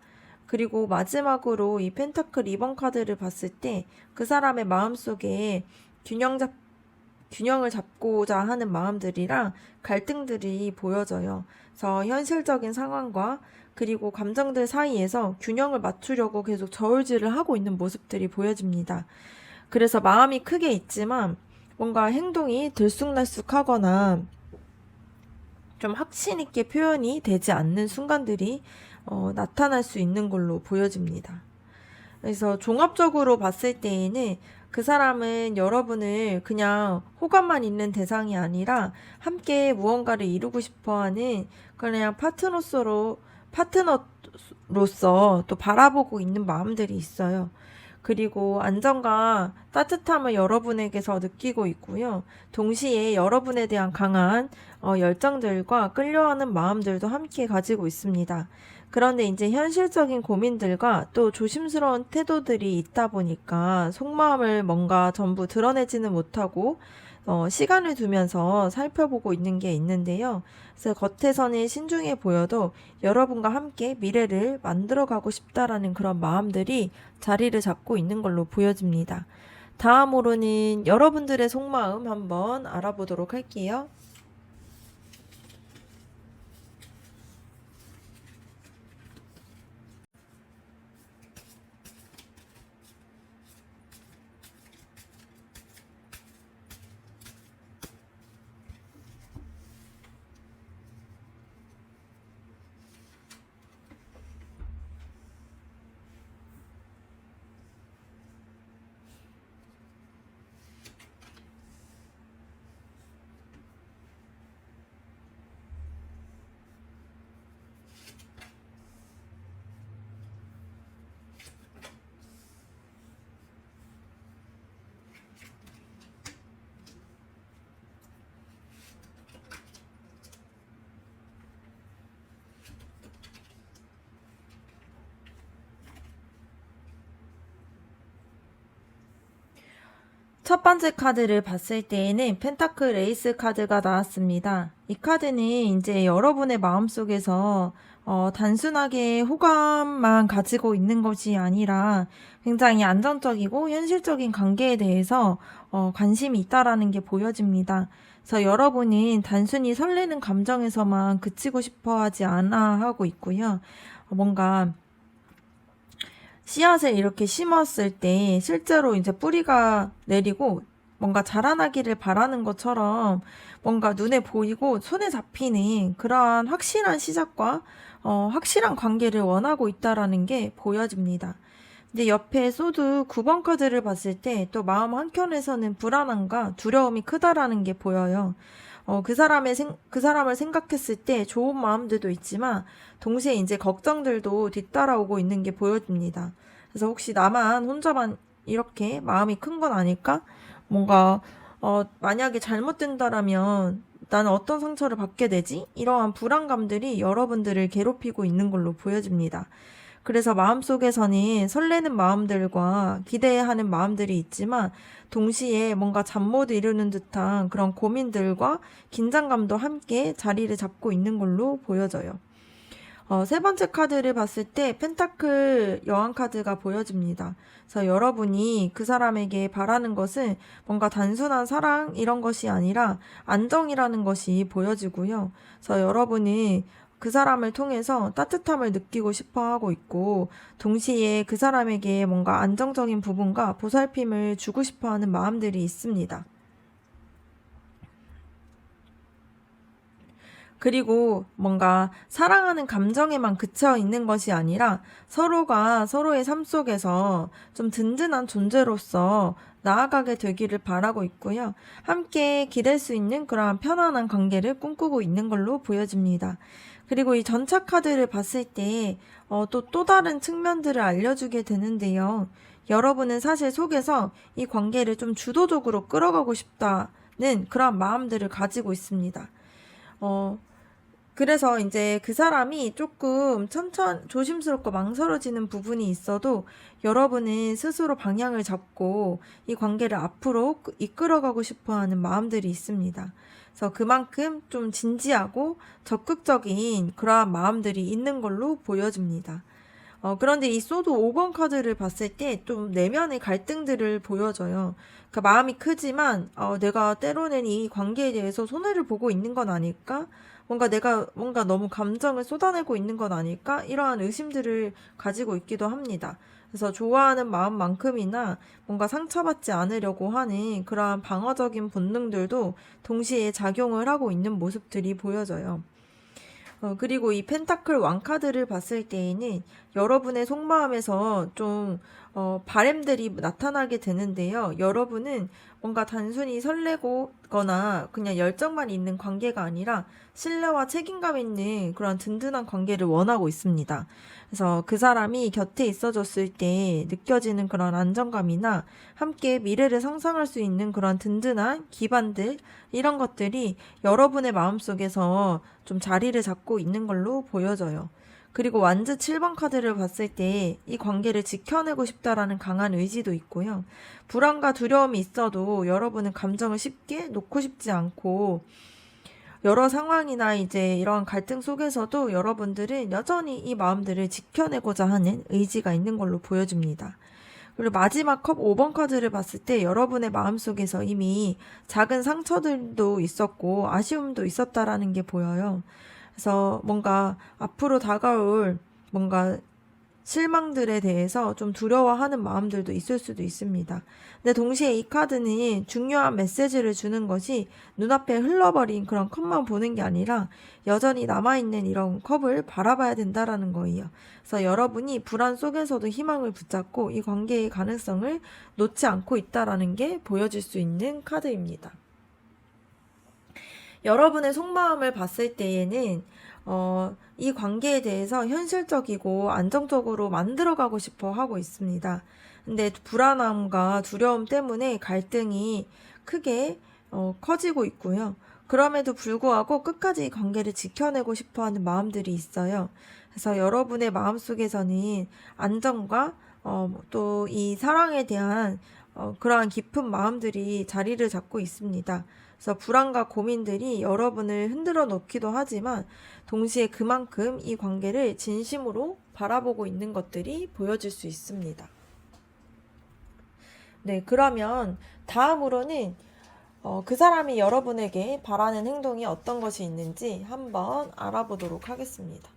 그리고 마지막으로 이 펜타클 2번 카드를 봤을 때 그 사람의 마음속에 균형을 잡고자 하는 마음들이랑 갈등들이 보여져요. 그래서 현실적인 상황과 그리고 감정들 사이에서 균형을 맞추려고 계속 저울질을 하고 있는 모습들이 보여집니다. 그래서 마음이 크게 있지만 뭔가 행동이 들쑥날쑥하거나 좀 확신 있게 표현이 되지 않는 순간들이 나타날 수 있는 걸로 보여집니다. 그래서 종합적으로 봤을 때에는 그 사람은 여러분을 그냥 호감만 있는 대상이 아니라 함께 무언가를 이루고 싶어 하는 그냥 파트너로서 또 바라보고 있는 마음들이 있어요. 그리고 안정과 따뜻함을 여러분에게서 느끼고 있고요. 동시에 여러분에 대한 강한 열정들과 끌려하는 마음들도 함께 가지고 있습니다. 그런데 이제 현실적인 고민들과 또 조심스러운 태도들이 있다 보니까 속마음을 뭔가 전부 드러내지는 못하고 시간을 두면서 살펴보고 있는 게 있는데요. 그래서 겉에서는 신중해 보여도 여러분과 함께 미래를 만들어가고 싶다라는 그런 마음들이 자리를 잡고 있는 걸로 보여집니다. 다음으로는 여러분들의 속마음 한번 알아보도록 할게요. 첫 번째 카드를 봤을 때에는 펜타클 에이스 카드가 나왔습니다. 이 카드는 이제 여러분의 마음속에서 단순하게 호감만 가지고 있는 것이 아니라 굉장히 안정적이고 현실적인 관계에 대해서 관심이 있다라는 게 보여집니다. 그래서 여러분은 단순히 설레는 감정에서만 그치고 싶어 하지 않아 하고 있고요. 뭔가 씨앗을 이렇게 심었을 때 실제로 이제 뿌리가 내리고 뭔가 자라나기를 바라는 것처럼 뭔가 눈에 보이고 손에 잡히는 그러한 확실한 시작과 확실한 관계를 원하고 있다라는 게 보여집니다. 근데 옆에 소드 9번 카드를 봤을 때 또 마음 한켠에서는 불안함과 두려움이 크다라는 게 보여요. 그 사람을 생각했을 때 좋은 마음들도 있지만 동시에 이제 걱정들도 뒤따라오고 있는 게 보여집니다. 그래서 혹시 나만 혼자만 이렇게 마음이 큰 건 아닐까? 뭔가 만약에 잘못된다라면 나는 어떤 상처를 받게 되지? 이러한 불안감들이 여러분들을 괴롭히고 있는 걸로 보여집니다. 그래서 마음속에서는 설레는 마음들과 기대하는 마음들이 있지만 동시에 뭔가 잠 못 이루는 듯한 그런 고민들과 긴장감도 함께 자리를 잡고 있는 걸로 보여져요. 세 번째 카드를 봤을 때 펜타클 여왕 카드가 보여집니다. 그래서 여러분이 그 사람에게 바라는 것은 뭔가 단순한 사랑 이런 것이 아니라 안정이라는 것이 보여지고요. 그래서 여러분이 그 사람을 통해서 따뜻함을 느끼고 싶어 하고 있고 동시에 그 사람에게 뭔가 안정적인 부분과 보살핌을 주고 싶어 하는 마음들이 있습니다. 그리고 뭔가 사랑하는 감정에만 그쳐 있는 것이 아니라 서로가 서로의 삶 속에서 좀 든든한 존재로서 나아가게 되기를 바라고 있고요. 함께 기댈 수 있는 그러한 편안한 관계를 꿈꾸고 있는 걸로 보여집니다. 그리고 이 전차 카드를 봤을 때 또 다른 측면들을 알려주게 되는데요. 여러분은 사실 속에서 이 관계를 좀 주도적으로 끌어가고 싶다는 그런 마음들을 가지고 있습니다. 어, 그래서 이제 그 사람이 조금 조심스럽고 망설여지는 부분이 있어도 여러분은 스스로 방향을 잡고 이 관계를 앞으로 이끌어가고 싶어 하는 마음들이 있습니다. 그래서 그만큼 좀 진지하고 적극적인 그러한 마음들이 있는 걸로 보여집니다. 그런데 이 소드 5번 카드를 봤을 때 좀 내면의 갈등들을 보여줘요. 그러니까 마음이 크지만 내가 때로는 이 관계에 대해서 손해를 보고 있는 건 아닐까? 내가 너무 감정을 쏟아내고 있는 건 아닐까? 이러한 의심들을 가지고 있기도 합니다. 그래서 좋아하는 마음만큼이나 뭔가 상처받지 않으려고 하는 그러한 방어적인 본능들도 동시에 작용을 하고 있는 모습들이 보여져요. 그리고 이 펜타클 왕카드를 봤을 때에는 여러분의 속마음에서 좀 바램들이 나타나게 되는데요. 여러분은 뭔가 단순히 설레고거나 그냥 열정만 있는 관계가 아니라 신뢰와 책임감 있는 그런 든든한 관계를 원하고 있습니다. 그래서 그 사람이 곁에 있어줬을 때 느껴지는 그런 안정감이나 함께 미래를 상상할 수 있는 그런 든든한 기반들, 이런 것들이 여러분의 마음속에서 좀 자리를 잡고 있는 걸로 보여져요. 그리고 완즈 7번 카드를 봤을 때 이 관계를 지켜내고 싶다라는 강한 의지도 있고요. 불안과 두려움이 있어도 여러분은 감정을 쉽게 놓고 싶지 않고 여러 상황이나 이제 이런 갈등 속에서도 여러분들은 여전히 이 마음들을 지켜내고자 하는 의지가 있는 걸로 보여집니다. 그리고 마지막 컵 5번 카드를 봤을 때 여러분의 마음속에서 이미 작은 상처들도 있었고 아쉬움도 있었다라는 게 보여요. 그래서 뭔가 앞으로 다가올 뭔가 실망들에 대해서 좀 두려워하는 마음들도 있을 수도 있습니다. 근데 동시에 이 카드는 중요한 메시지를 주는 것이 눈앞에 흘러버린 그런 컵만 보는 게 아니라 여전히 남아있는 이런 컵을 바라봐야 된다라는 거예요. 그래서 여러분이 불안 속에서도 희망을 붙잡고 이 관계의 가능성을 놓지 않고 있다라는 게 보여질 수 있는 카드입니다. 여러분의 속마음을 봤을 때에는 이 관계에 대해서 현실적이고 안정적으로 만들어가고 싶어 하고 있습니다. 근데 불안함과 두려움 때문에 갈등이 크게 커지고 있고요. 그럼에도 불구하고 끝까지 이 관계를 지켜내고 싶어 하는 마음들이 있어요. 그래서 여러분의 마음속에서는 안정과 또 이 사랑에 대한 그러한 깊은 마음들이 자리를 잡고 있습니다. 그래서 불안과 고민들이 여러분을 흔들어 놓기도 하지만 동시에 그만큼 이 관계를 진심으로 바라보고 있는 것들이 보여질 수 있습니다. 네, 그러면 다음으로는 그 사람이 여러분에게 바라는 행동이 어떤 것이 있는지 한번 알아보도록 하겠습니다.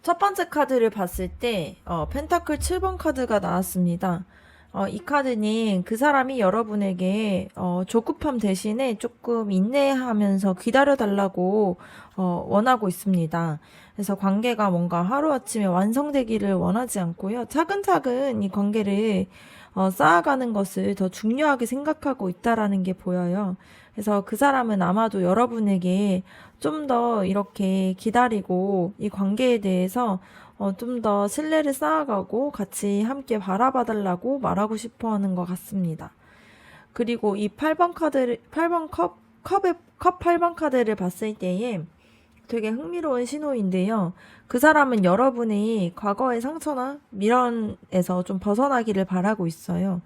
첫 번째 카드를 봤을 때 펜타클 7번 카드가 나왔습니다. 이 카드는 그 사람이 여러분에게 조급함 대신에 조금 인내하면서 기다려달라고 원하고 있습니다. 그래서 관계가 뭔가 하루아침에 완성되기를 원하지 않고요. 차근차근 이 관계를 쌓아가는 것을 더 중요하게 생각하고 있다라는 게 보여요. 그래서 그 사람은 아마도 여러분에게 좀 더 이렇게 기다리고 이 관계에 대해서 좀 더 신뢰를 쌓아가고 같이 함께 바라봐달라고 말하고 싶어 하는 것 같습니다. 그리고 이 8번 카드를, 8번 컵 8번 카드를 봤을 때에 되게 흥미로운 신호인데요. 그 사람은 여러분이 과거의 상처나 미련에서 좀 벗어나기를 바라고 있어요.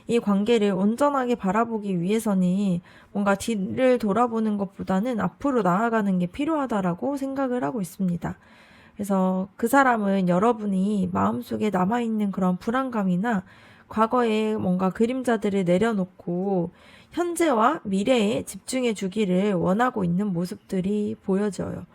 이 관계를 온전하게 바라보기 위해서는 뭔가 뒤를 돌아보는 것보다는 앞으로 나아가는 게 필요하다라고 생각을 하고 있습니다. 그래서 그 사람은 여러분이 마음속에 남아있는 그런 불안감이나 과거의 뭔가 그림자들을 내려놓고 현재와 미래에 집중해 주기를 원하고 있는 모습들이 보여져요.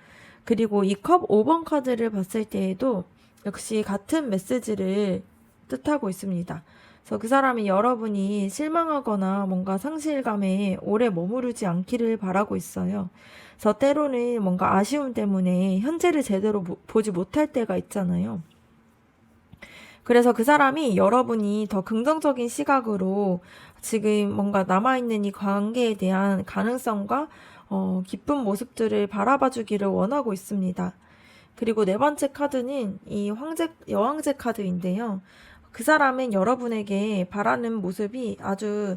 그리고 이 컵 5번 카드를 봤을 때에도 역시 같은 메시지를 뜻하고 있습니다. 그래서 그 사람이 여러분이 실망하거나 뭔가 상실감에 오래 머무르지 않기를 바라고 있어요. 그래서 때로는 뭔가 아쉬움 때문에 현재를 제대로 보지 못할 때가 있잖아요. 그래서 그 사람이 여러분이 더 긍정적인 시각으로 지금 뭔가 남아있는 이 관계에 대한 가능성과 기쁜 모습들을 바라봐 주기를 원하고 있습니다. 그리고 네 번째 카드는 이 여왕제 카드인데요. 그 사람은 여러분에게 바라는 모습이 아주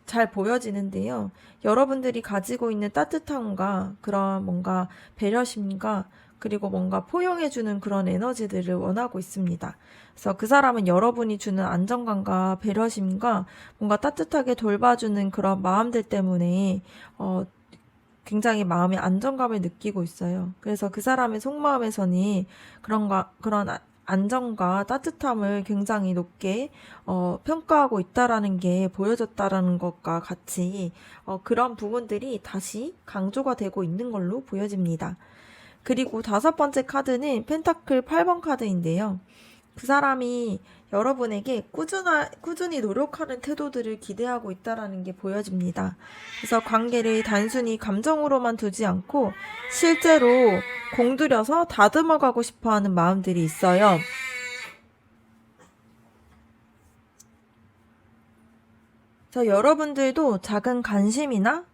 잘 보여지는데요. 여러분들이 가지고 있는 따뜻함과 그런 뭔가 배려심과 그리고 뭔가 포용해주는 그런 에너지들을 원하고 있습니다. 그래서 그 사람은 여러분이 주는 안정감과 배려심과 뭔가 따뜻하게 돌봐주는 그런 마음들 때문에 굉장히 마음의 안정감을 느끼고 있어요. 그래서 그 사람의 속마음에서는 그런 안정과 따뜻함을 굉장히 높게 평가하고 있다라는 게 보여졌다라는 것과 같이 그런 부분들이 다시 강조가 되고 있는 걸로 보여집니다. 그리고 다섯 번째 카드는 펜타클 8번 카드인데요. 그 사람이 여러분에게 꾸준히 노력하는 태도들을 기대하고 있다라는 게 보여집니다. 그래서 관계를 단순히 감정으로만 두지 않고 실제로 공들여서 다듬어가고 싶어 하는 마음들이 있어요. 그래서 여러분들도 작은 관심이나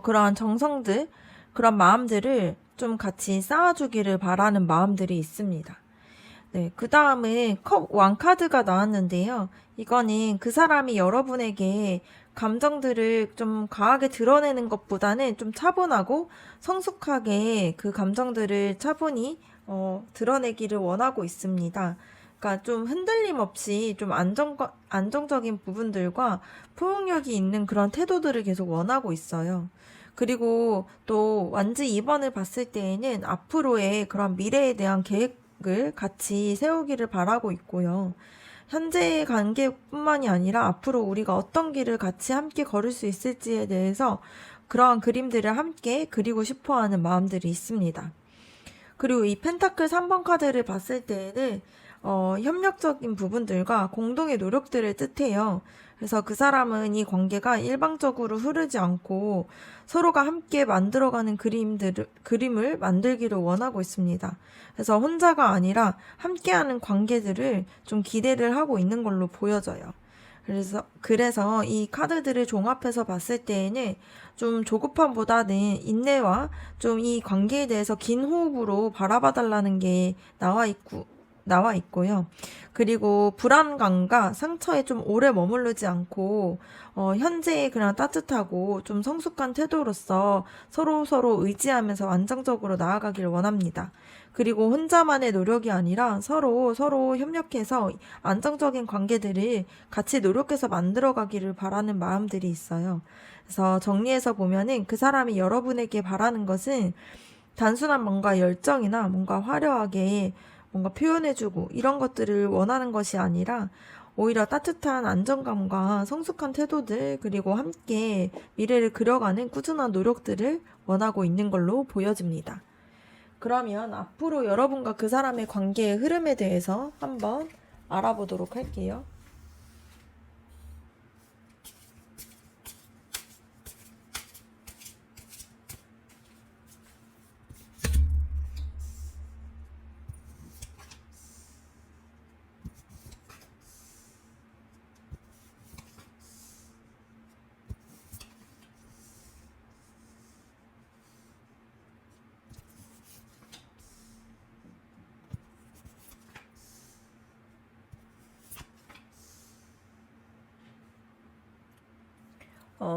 그러한 정성들, 그런 마음들을 좀 같이 쌓아주기를 바라는 마음들이 있습니다. 네, 그 다음에 컵 왕카드가 나왔는데요. 이거는 그 사람이 여러분에게 감정들을 좀 강하게 드러내는 것보다는 좀 차분하고 성숙하게 그 감정들을 차분히 드러내기를 원하고 있습니다. 그러니까 좀 흔들림 없이 좀 안정적인 부분들과 포용력이 있는 그런 태도들을 계속 원하고 있어요. 그리고 또 완지 2번을 봤을 때에는 앞으로의 그런 미래에 대한 계획을 같이 세우기를 바라고 있고요. 현재의 관계뿐만이 아니라 앞으로 우리가 어떤 길을 같이 함께 걸을 수 있을지에 대해서 그러한 그림들을 함께 그리고 싶어 하는 마음들이 있습니다. 그리고 이 펜타클 3번 카드를 봤을 때에는 협력적인 부분들과 공동의 노력들을 뜻해요. 그래서 그 사람은 이 관계가 일방적으로 흐르지 않고 서로가 함께 만들어가는 그림을 만들기를 원하고 있습니다. 그래서 혼자가 아니라 함께하는 관계들을 좀 기대를 하고 있는 걸로 보여져요. 그래서 이 카드들을 종합해서 봤을 때에는 좀 조급함보다는 인내와 좀 이 관계에 대해서 긴 호흡으로 바라봐 달라는 게 나와 있고요. 그리고 불안감과 상처에 좀 오래 머무르지 않고 현재의 그냥 따뜻하고 좀 성숙한 태도로서 서로 의지하면서 안정적으로 나아가길 원합니다. 그리고 혼자만의 노력이 아니라 서로 협력해서 안정적인 관계들을 같이 노력해서 만들어가기를 바라는 마음들이 있어요. 그래서 정리해서 보면은 그 사람이 여러분에게 바라는 것은 단순한 뭔가 열정이나 뭔가 화려하게 뭔가 표현해주고 이런 것들을 원하는 것이 아니라 오히려 따뜻한 안정감과 성숙한 태도들 그리고 함께 미래를 그려가는 꾸준한 노력들을 원하고 있는 걸로 보여집니다. 그러면 앞으로 여러분과 그 사람의 관계의 흐름에 대해서 한번 알아보도록 할게요.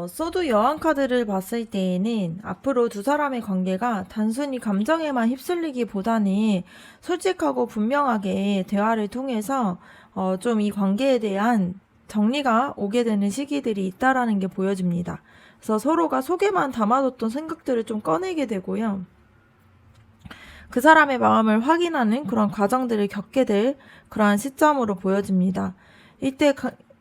소드 여왕 카드를 봤을 때에는 앞으로 두 사람의 관계가 단순히 감정에만 휩쓸리기보다는 솔직하고 분명하게 대화를 통해서 좀 이 관계에 대한 정리가 오게 되는 시기들이 있다라는 게 보여집니다. 그래서 서로가 속에만 담아뒀던 생각들을 좀 꺼내게 되고요. 그 사람의 마음을 확인하는 그런 과정들을 겪게 될 그러한 시점으로 보여집니다. 이때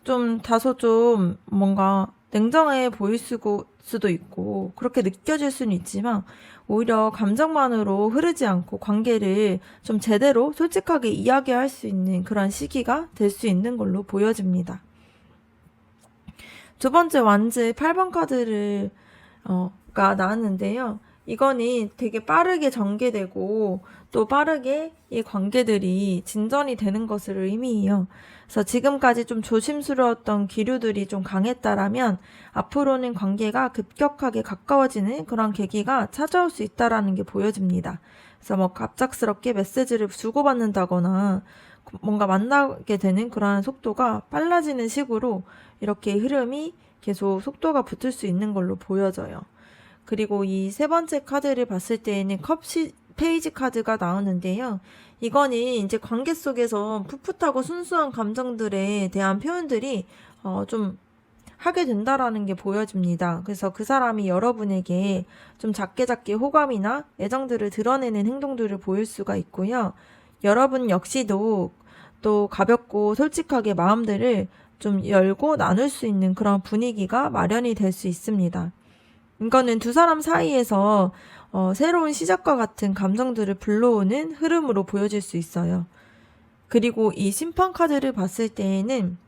좀 다소 좀 뭔가 냉정해 보일 수도 있고 그렇게 느껴질 수는 있지만 오히려 감정만으로 흐르지 않고 관계를 좀 제대로 솔직하게 이야기할 수 있는 그런 시기가 될 수 있는 걸로 보여집니다. 두 번째 완즈 8번 카드를 가 나왔는데요. 이거는 되게 빠르게 전개되고 또 빠르게 이 관계들이 진전이 되는 것을 의미해요. 그래서 지금까지 좀 조심스러웠던 기류들이 좀 강했다라면 앞으로는 관계가 급격하게 가까워지는 그런 계기가 찾아올 수 있다라는 게 보여집니다. 그래서 뭐 갑작스럽게 메시지를 주고받는다거나 뭔가 만나게 되는 그러한 속도가 빨라지는 식으로 이렇게 흐름이 계속 속도가 붙을 수 있는 걸로 보여져요. 그리고 이 세 번째 카드를 봤을 때에는 페이지 카드가 나오는데요. 이거는 이제 관계 속에서 풋풋하고 순수한 감정들에 대한 표현들이 좀 하게 된다라는 게 보여집니다. 그래서 그 사람이 여러분에게 좀 작게 호감이나 애정들을 드러내는 행동들을 보일 수가 있고요. 여러분 역시도 또 가볍고 솔직하게 마음들을 좀 열고 나눌 수 있는 그런 분위기가 마련이 될 수 있습니다. 이거는 두 사람 사이에서 새로운 시작과 같은 감정들을 불러오는 흐름으로 보여질 수 있어요. 그리고 이 심판 카드를 봤을 때에는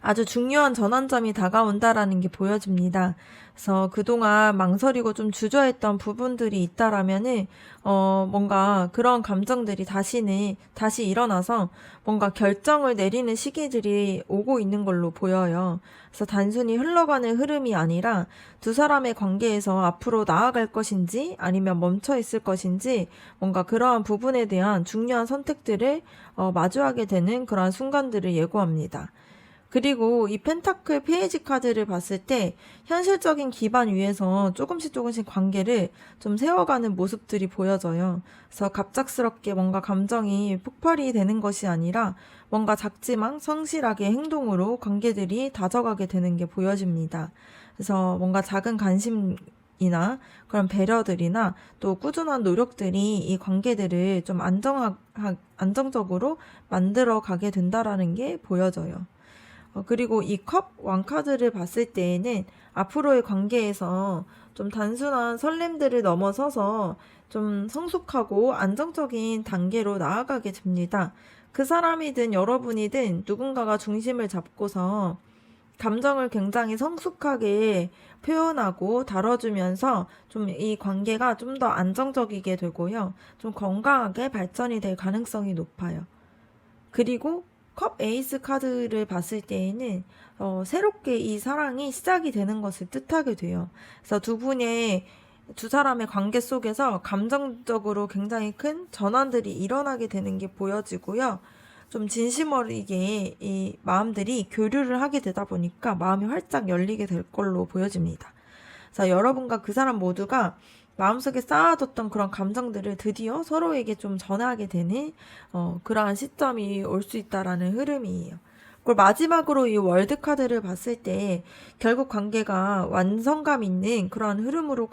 아주 중요한 전환점이 다가온다라는 게 보여집니다. 그래서 그동안 망설이고 좀 주저했던 부분들이 있다라면은 뭔가 그런 감정들이 다시 일어나서 뭔가 결정을 내리는 시기들이 오고 있는 걸로 보여요. 그래서 단순히 흘러가는 흐름이 아니라 두 사람의 관계에서 앞으로 나아갈 것인지 아니면 멈춰 있을 것인지 뭔가 그러한 부분에 대한 중요한 선택들을 마주하게 되는 그러한 순간들을 예고합니다. 그리고 이 펜타클 페이지 카드를 봤을 때 현실적인 기반 위에서 조금씩 관계를 좀 세워가는 모습들이 보여져요. 그래서 갑작스럽게 뭔가 감정이 폭발이 되는 것이 아니라 뭔가 작지만 성실하게 행동으로 관계들이 다져가게 되는 게 보여집니다. 그래서 뭔가 작은 관심이나 그런 배려들이나 또 꾸준한 노력들이 이 관계들을 좀 안정적으로 만들어 가게 된다라는 게 보여져요. 그리고 이 컵 왕카드를 봤을 때에는 앞으로의 관계에서 좀 단순한 설렘들을 넘어서서 좀 성숙하고 안정적인 단계로 나아가게 됩니다. 그 사람이든 여러분이든 누군가가 중심을 잡고서 감정을 굉장히 성숙하게 표현하고 다뤄주면서 좀 이 관계가 좀 더 안정적이게 되고요. 좀 건강하게 발전이 될 가능성이 높아요. 그리고 컵 에이스 카드를 봤을 때에는 새롭게 이 사랑이 시작이 되는 것을 뜻하게 돼요. 그래서 두 사람의 관계 속에서 감정적으로 굉장히 큰 전환들이 일어나게 되는 게 보여지고요. 좀 진심 어리게 이 마음들이 교류를 하게 되다 보니까 마음이 활짝 열리게 될 걸로 보여집니다. 그래서 여러분과 그 사람 모두가 마음속에 쌓아뒀던 그런 감정들을 드디어 서로에게 좀 전하게 되는 그러한 시점이 올 수 있다라는 흐름이에요. 그리고 마지막으로 이 월드 카드를 봤을 때 결국 관계가 완성감 있는 그런 흐름으로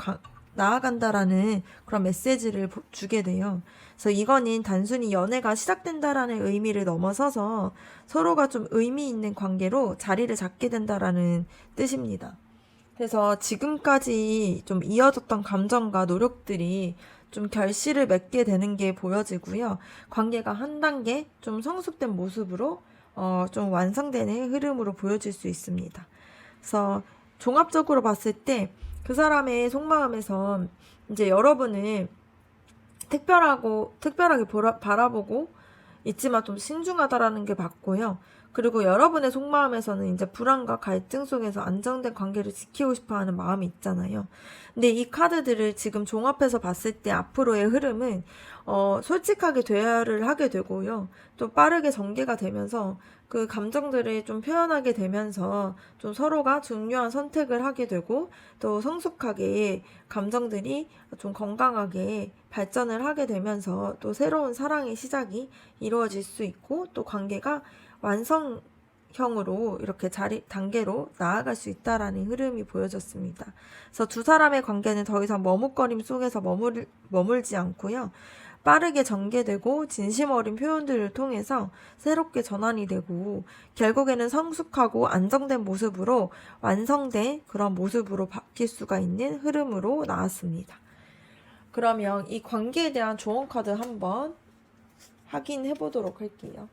나아간다라는 그런 메시지를 주게 돼요. 그래서 이거는 단순히 연애가 시작된다라는 의미를 넘어서서 서로가 좀 의미 있는 관계로 자리를 잡게 된다라는 뜻입니다. 그래서 지금까지 좀 이어졌던 감정과 노력들이 좀 결실을 맺게 되는 게 보여지고요. 관계가 한 단계 좀 성숙된 모습으로 좀 완성되는 흐름으로 보여질 수 있습니다. 그래서 종합적으로 봤을 때 그 사람의 속마음에서 이제 여러분을 특별하게 바라보고 있지만 좀 신중하다라는 게 봤고요. 그리고 여러분의 속마음에서는 이제 불안과 갈등 속에서 안정된 관계를 지키고 싶어 하는 마음이 있잖아요. 근데 이 카드들을 지금 종합해서 봤을 때 앞으로의 흐름은, 솔직하게 대화를 하게 되고요. 또 빠르게 전개가 되면서 그 감정들을 좀 표현하게 되면서 좀 서로가 중요한 선택을 하게 되고 또 성숙하게 감정들이 좀 건강하게 발전을 하게 되면서 또 새로운 사랑의 시작이 이루어질 수 있고 또 관계가 완성형으로 이렇게 단계로 나아갈 수 있다라는 흐름이 보여졌습니다. 그래서 두 사람의 관계는 더 이상 머뭇거림 속에서 머물지 않고요. 빠르게 전개되고 진심 어린 표현들을 통해서 새롭게 전환이 되고 결국에는 성숙하고 안정된 모습으로 완성된 그런 모습으로 바뀔 수가 있는 흐름으로 나왔습니다. 그러면 이 관계에 대한 조언 카드 한번 확인해 보도록 할게요.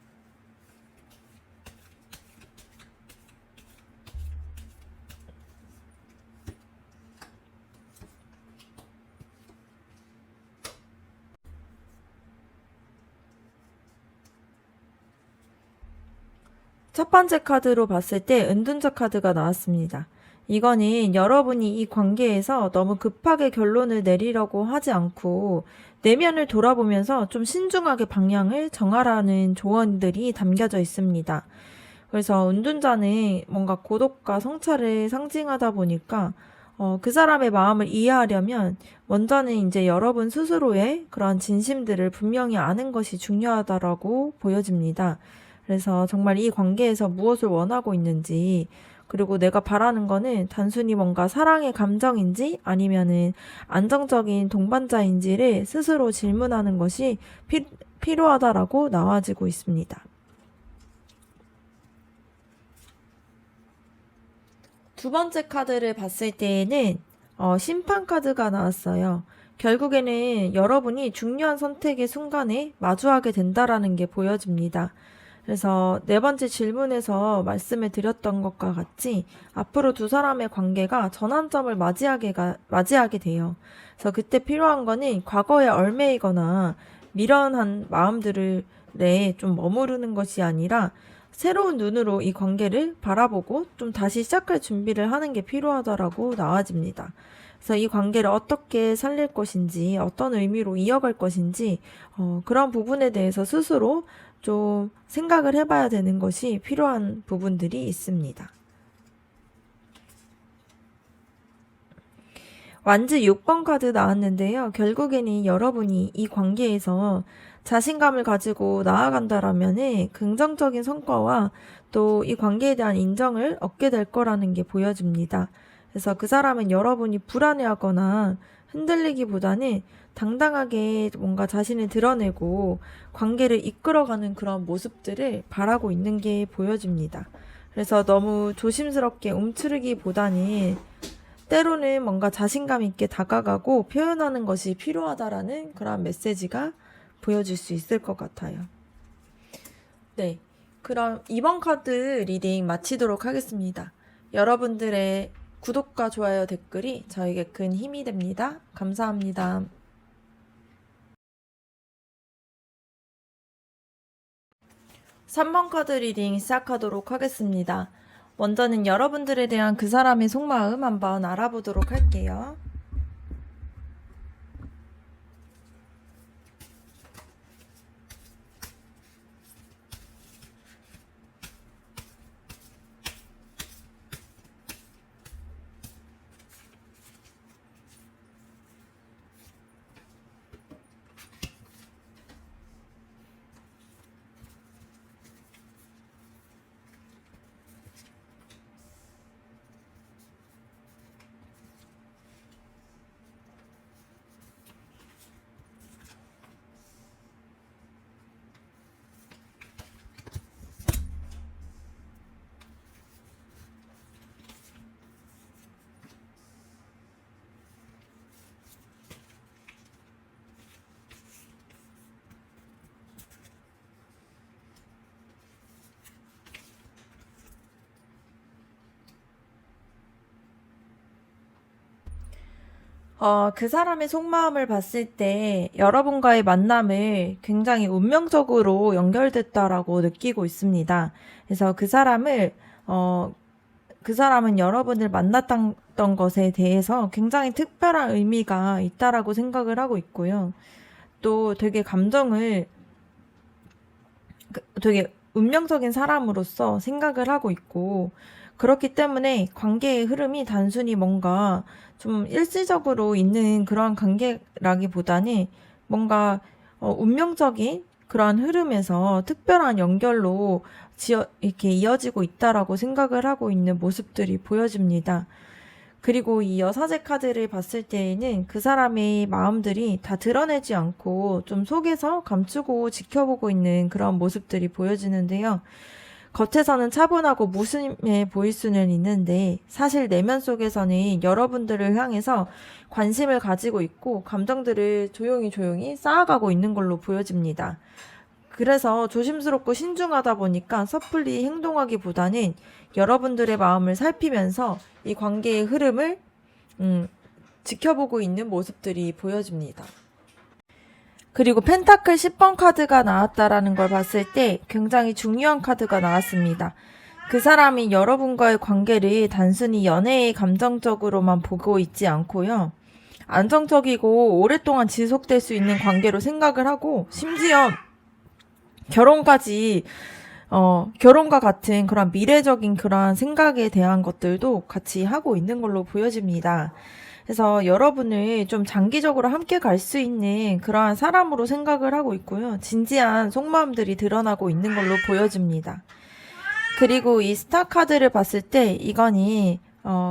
첫 번째 카드로 봤을 때 은둔자 카드가 나왔습니다. 이거는 여러분이 이 관계에서 너무 급하게 결론을 내리려고 하지 않고 내면을 돌아보면서 좀 신중하게 방향을 정하라는 조언들이 담겨져 있습니다. 그래서 은둔자는 뭔가 고독과 성찰을 상징하다 보니까 그 사람의 마음을 이해하려면 먼저는 이제 여러분 스스로의 그런 진심들을 분명히 아는 것이 중요하다라고 보여집니다. 그래서 정말 이 관계에서 무엇을 원하고 있는지, 그리고 내가 바라는 거는 단순히 뭔가 사랑의 감정인지 아니면은 안정적인 동반자인지를 스스로 질문하는 것이 필요하다라고 나와지고 있습니다. 두 번째 카드를 봤을 때에는 심판 카드가 나왔어요. 결국에는 여러분이 중요한 선택의 순간에 마주하게 된다라는 게 보여집니다. 그래서 네 번째 질문에서 말씀을 드렸던 것과 같이 앞으로 두 사람의 관계가 전환점을 맞이하게 돼요. 그래서 그때 필요한 거는 과거에 얽매이거나 미련한 마음들을 좀 머무르는 것이 아니라 새로운 눈으로 이 관계를 바라보고 좀 다시 시작할 준비를 하는 게 필요하다라고 나와집니다. 그래서 이 관계를 어떻게 살릴 것인지, 어떤 의미로 이어갈 것인지, 그런 부분에 대해서 스스로 좀 생각을 해봐야 되는 것이 필요한 부분들이 있습니다. 완즈 6번 카드 나왔는데요. 결국에는 여러분이 이 관계에서 자신감을 가지고 나아간다라면 긍정적인 성과와 또 이 관계에 대한 인정을 얻게 될 거라는 게 보여집니다. 그래서 그 사람은 여러분이 불안해하거나 흔들리기보다는 당당하게 뭔가 자신을 드러내고 관계를 이끌어가는 그런 모습들을 바라고 있는 게 보여집니다. 그래서 너무 조심스럽게 움츠르기보다는 때로는 뭔가 자신감 있게 다가가고 표현하는 것이 필요하다라는 그런 메시지가 보여질 수 있을 것 같아요. 네. 그럼 이번 카드 리딩 마치도록 하겠습니다. 여러분들의 구독과 좋아요, 댓글이 저에게 큰 힘이 됩니다. 감사합니다. 3번 카드 리딩 시작하도록 하겠습니다. 먼저는 여러분들에 대한 그 사람의 속마음 한번 알아보도록 할게요. 그 사람의 속마음을 봤을 때 여러분과의 만남을 굉장히 운명적으로 연결됐다라고 느끼고 있습니다. 그래서 그 사람은 여러분을 만났던 것에 대해서 굉장히 특별한 의미가 있다라고 생각을 하고 있고요. 또 되게 운명적인 사람으로서 생각을 하고 있고, 그렇기 때문에 관계의 흐름이 단순히 뭔가 좀 일시적으로 있는 그러한 관계라기보다는 뭔가 운명적인 그러한 흐름에서 특별한 연결로 이렇게 이어지고 있다라고 생각을 하고 있는 모습들이 보여집니다. 그리고 이 여사제 카드를 봤을 때에는 그 사람의 마음들이 다 드러내지 않고 좀 속에서 감추고 지켜보고 있는 그런 모습들이 보여지는데요. 겉에서는 차분하고 무심해 보일 수는 있는데 사실 내면 속에서는 여러분들을 향해서 관심을 가지고 있고 감정들을 조용히 쌓아가고 있는 걸로 보여집니다. 그래서 조심스럽고 신중하다 보니까 섣불리 행동하기보다는 여러분들의 마음을 살피면서 이 관계의 흐름을 지켜보고 있는 모습들이 보여집니다. 그리고 펜타클 10번 카드가 나왔다라는 걸 봤을 때 굉장히 중요한 카드가 나왔습니다. 그 사람이 여러분과의 관계를 단순히 연애의 감정적으로만 보고 있지 않고요. 안정적이고 오랫동안 지속될 수 있는 관계로 생각을 하고 심지어 결혼과 같은 그런 미래적인 그런 생각에 대한 것들도 같이 하고 있는 걸로 보여집니다. 그래서 여러분을 좀 장기적으로 함께 갈 수 있는 그러한 사람으로 생각을 하고 있고요. 진지한 속마음들이 드러나고 있는 걸로 보여집니다. 그리고 이 스타 카드를 봤을 때 이거니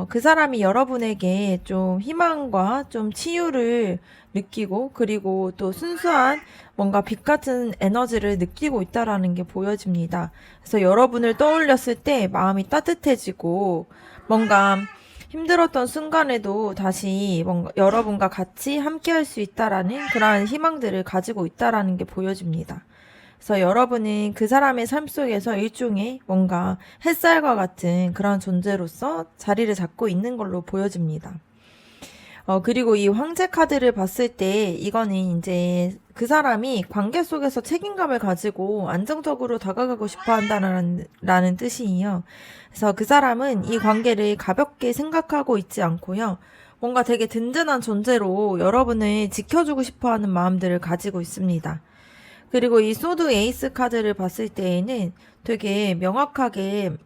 그 사람이 여러분에게 좀 희망과 좀 치유를 느끼고 그리고 또 순수한 뭔가 빛 같은 에너지를 느끼고 있다라는 게 보여집니다. 그래서 여러분을 떠올렸을 때 마음이 따뜻해지고 뭔가 힘들었던 순간에도 다시 뭔가 여러분과 같이 함께 할 수 있다라는 그러한 희망들을 가지고 있다라는 게 보여집니다. 그래서 여러분은 그 사람의 삶 속에서 일종의 뭔가 햇살과 같은 그런 존재로서 자리를 잡고 있는 걸로 보여집니다. 그리고 이 황제 카드를 봤을 때 이거는 이제 그 사람이 관계 속에서 책임감을 가지고 안정적으로 다가가고 싶어 한다는 뜻이에요. 그래서 그 사람은 이 관계를 가볍게 생각하고 있지 않고요. 뭔가 되게 든든한 존재로 여러분을 지켜주고 싶어 하는 마음들을 가지고 있습니다. 그리고 이 소드 에이스 카드를 봤을 때에는 되게 명확하게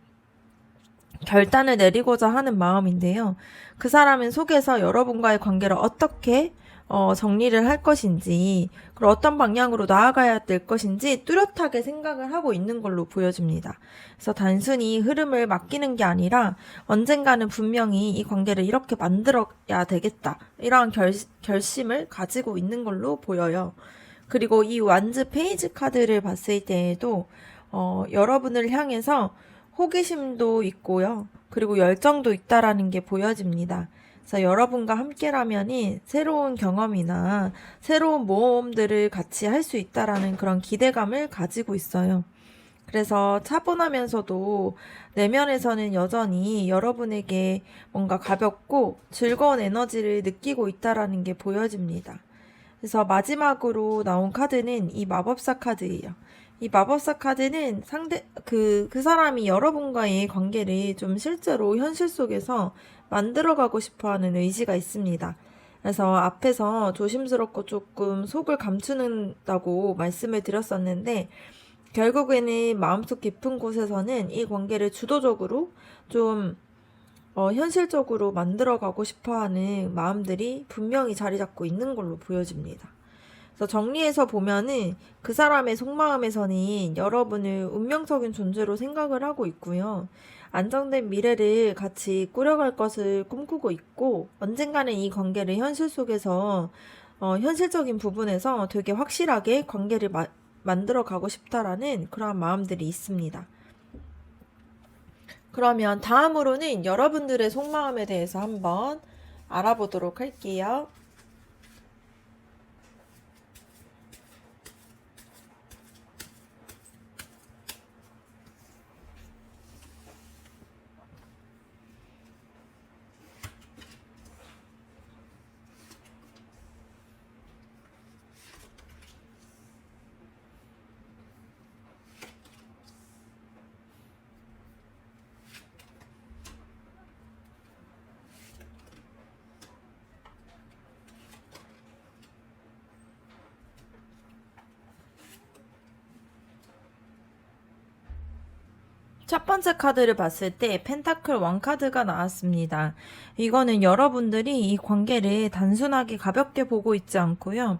결단을 내리고자 하는 마음인데요. 그 사람은 속에서 여러분과의 관계를 어떻게 정리를 할 것인지, 그리고 어떤 방향으로 나아가야 될 것인지 뚜렷하게 생각을 하고 있는 걸로 보여집니다. 그래서 단순히 흐름을 맡기는 게 아니라 언젠가는 분명히 이 관계를 이렇게 만들어야 되겠다. 이러한 결심을 가지고 있는 걸로 보여요. 그리고 이 완즈 페이지 카드를 봤을 때에도 여러분을 향해서 호기심도 있고요. 그리고 열정도 있다라는 게 보여집니다. 그래서 여러분과 함께라면이 새로운 경험이나 새로운 모험들을 같이 할 수 있다라는 그런 기대감을 가지고 있어요. 그래서 차분하면서도 내면에서는 여전히 여러분에게 뭔가 가볍고 즐거운 에너지를 느끼고 있다라는 게 보여집니다. 그래서 마지막으로 나온 카드는 이 마법사 카드예요. 이 마법사 카드는 그 사람이 여러분과의 관계를 좀 실제로 현실 속에서 만들어가고 싶어 하는 의지가 있습니다. 그래서 앞에서 조심스럽고 조금 속을 감추는다고 말씀을 드렸었는데, 결국에는 마음속 깊은 곳에서는 이 관계를 주도적으로 좀 현실적으로 만들어가고 싶어하는 마음들이 분명히 자리 잡고 있는 걸로 보여집니다. 그래서 정리해서 보면은 그 사람의 속마음에서는 여러분을 운명적인 존재로 생각을 하고 있고요. 안정된 미래를 같이 꾸려갈 것을 꿈꾸고 있고, 언젠가는 이 관계를 현실 속에서 현실적인 부분에서 되게 확실하게 관계를 만들어 가고 싶다라는 그런 마음들이 있습니다. 그러면 다음으로는 여러분들의 속마음에 대해서 한번 알아보도록 할게요. 첫 번째 카드를 봤을 때 펜타클 왕 카드가 나왔습니다. 이거는 여러분들이 이 관계를 단순하게 가볍게 보고 있지 않고요.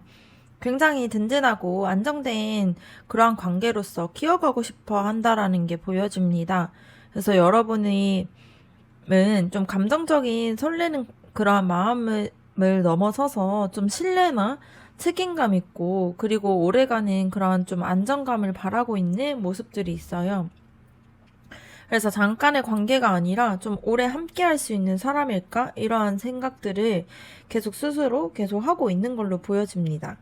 굉장히 든든하고 안정된 그러한 관계로서 키워가고 싶어 한다라는 게 보여집니다. 그래서 여러분이 좀 감정적인 설레는 그러한 마음을 넘어서서 좀 신뢰나 책임감 있고, 그리고 오래가는 그런 좀 안정감을 바라고 있는 모습들이 있어요. 그래서 잠깐의 관계가 아니라 좀 오래 함께 할 수 있는 사람일까? 이러한 생각들을 계속 스스로 계속 하고 있는 걸로 보여집니다.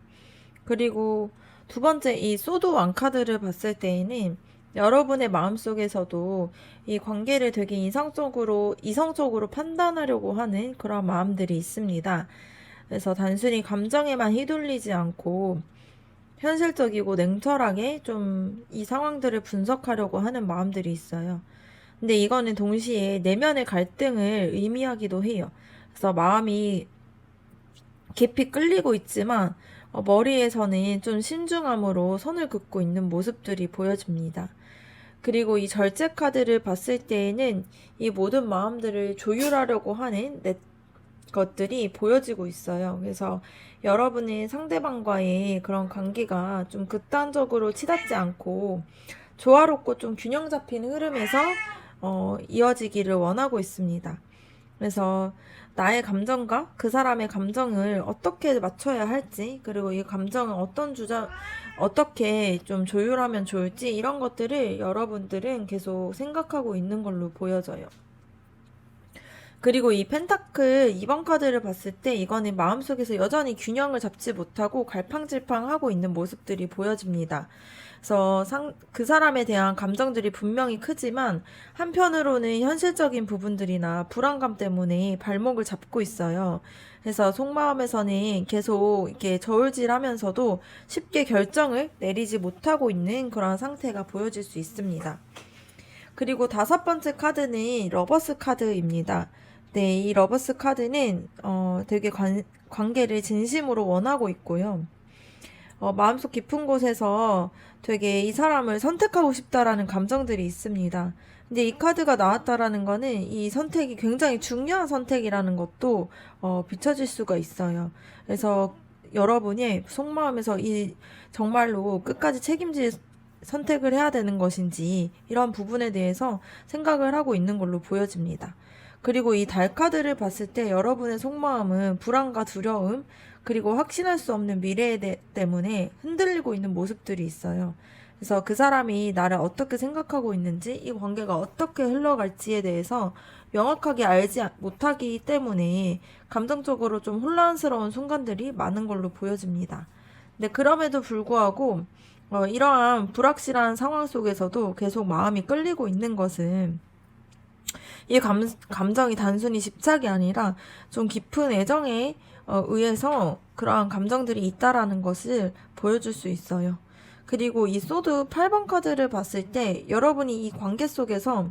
그리고 두 번째 이 소드 왕 카드를 봤을 때에는 여러분의 마음속에서도 이 관계를 되게 이성적으로 판단하려고 하는 그런 마음들이 있습니다. 그래서 단순히 감정에만 휘둘리지 않고 현실적이고 냉철하게 좀 이 상황들을 분석하려고 하는 마음들이 있어요. 근데 이거는 동시에 내면의 갈등을 의미하기도 해요. 그래서 마음이 깊이 끌리고 있지만 머리에서는 좀 신중함으로 선을 긋고 있는 모습들이 보여집니다. 그리고 이 절제 카드를 봤을 때에는 이 모든 마음들을 조율하려고 하는 것들이 보여지고 있어요. 그래서 여러분의 상대방과의 그런 관계가 좀 극단적으로 치닫지 않고 조화롭고 좀 균형 잡힌 흐름에서 이어지기를 원하고 있습니다. 그래서 나의 감정과 그 사람의 감정을 어떻게 맞춰야 할지, 그리고 이 감정을 어떻게 좀 조율하면 좋을지, 이런 것들을 여러분들은 계속 생각하고 있는 걸로 보여져요. 그리고 이 펜타클 2번 카드를 봤을 때 이거는 마음속에서 여전히 균형을 잡지 못하고 갈팡질팡하고 있는 모습들이 보여집니다. 그래서 그 사람에 대한 감정들이 분명히 크지만 한편으로는 현실적인 부분들이나 불안감 때문에 발목을 잡고 있어요. 그래서 속마음에서는 계속 이렇게 저울질하면서도 쉽게 결정을 내리지 못하고 있는 그런 상태가 보여질 수 있습니다. 그리고 다섯 번째 카드는 러버스 카드입니다. 네, 이 러버스 카드는 되게 관계를 진심으로 원하고 있고요. 마음속 깊은 곳에서 되게 이 사람을 선택하고 싶다라는 감정들이 있습니다. 근데 이 카드가 나왔다라는 거는 이 선택이 굉장히 중요한 선택이라는 것도 비춰질 수가 있어요. 그래서 여러분이 속마음에서 이 정말로 끝까지 책임질 선택을 해야 되는 것인지 이런 부분에 대해서 생각을 하고 있는 걸로 보여집니다. 그리고 이 달 카드를 봤을 때 여러분의 속마음은 불안과 두려움, 그리고 확신할 수 없는 미래 때문에 흔들리고 있는 모습들이 있어요. 그래서 그 사람이 나를 어떻게 생각하고 있는지, 이 관계가 어떻게 흘러갈지에 대해서 명확하게 알지 못하기 때문에 감정적으로 좀 혼란스러운 순간들이 많은 걸로 보여집니다. 근데 그럼에도 불구하고 이러한 불확실한 상황 속에서도 계속 마음이 끌리고 있는 것은 이 감정이 단순히 집착이 아니라 좀 깊은 애정에 의해서 그러한 감정들이 있다라는 것을 보여줄 수 있어요. 그리고 이 소드 8번 카드를 봤을 때 여러분이 이 관계 속에서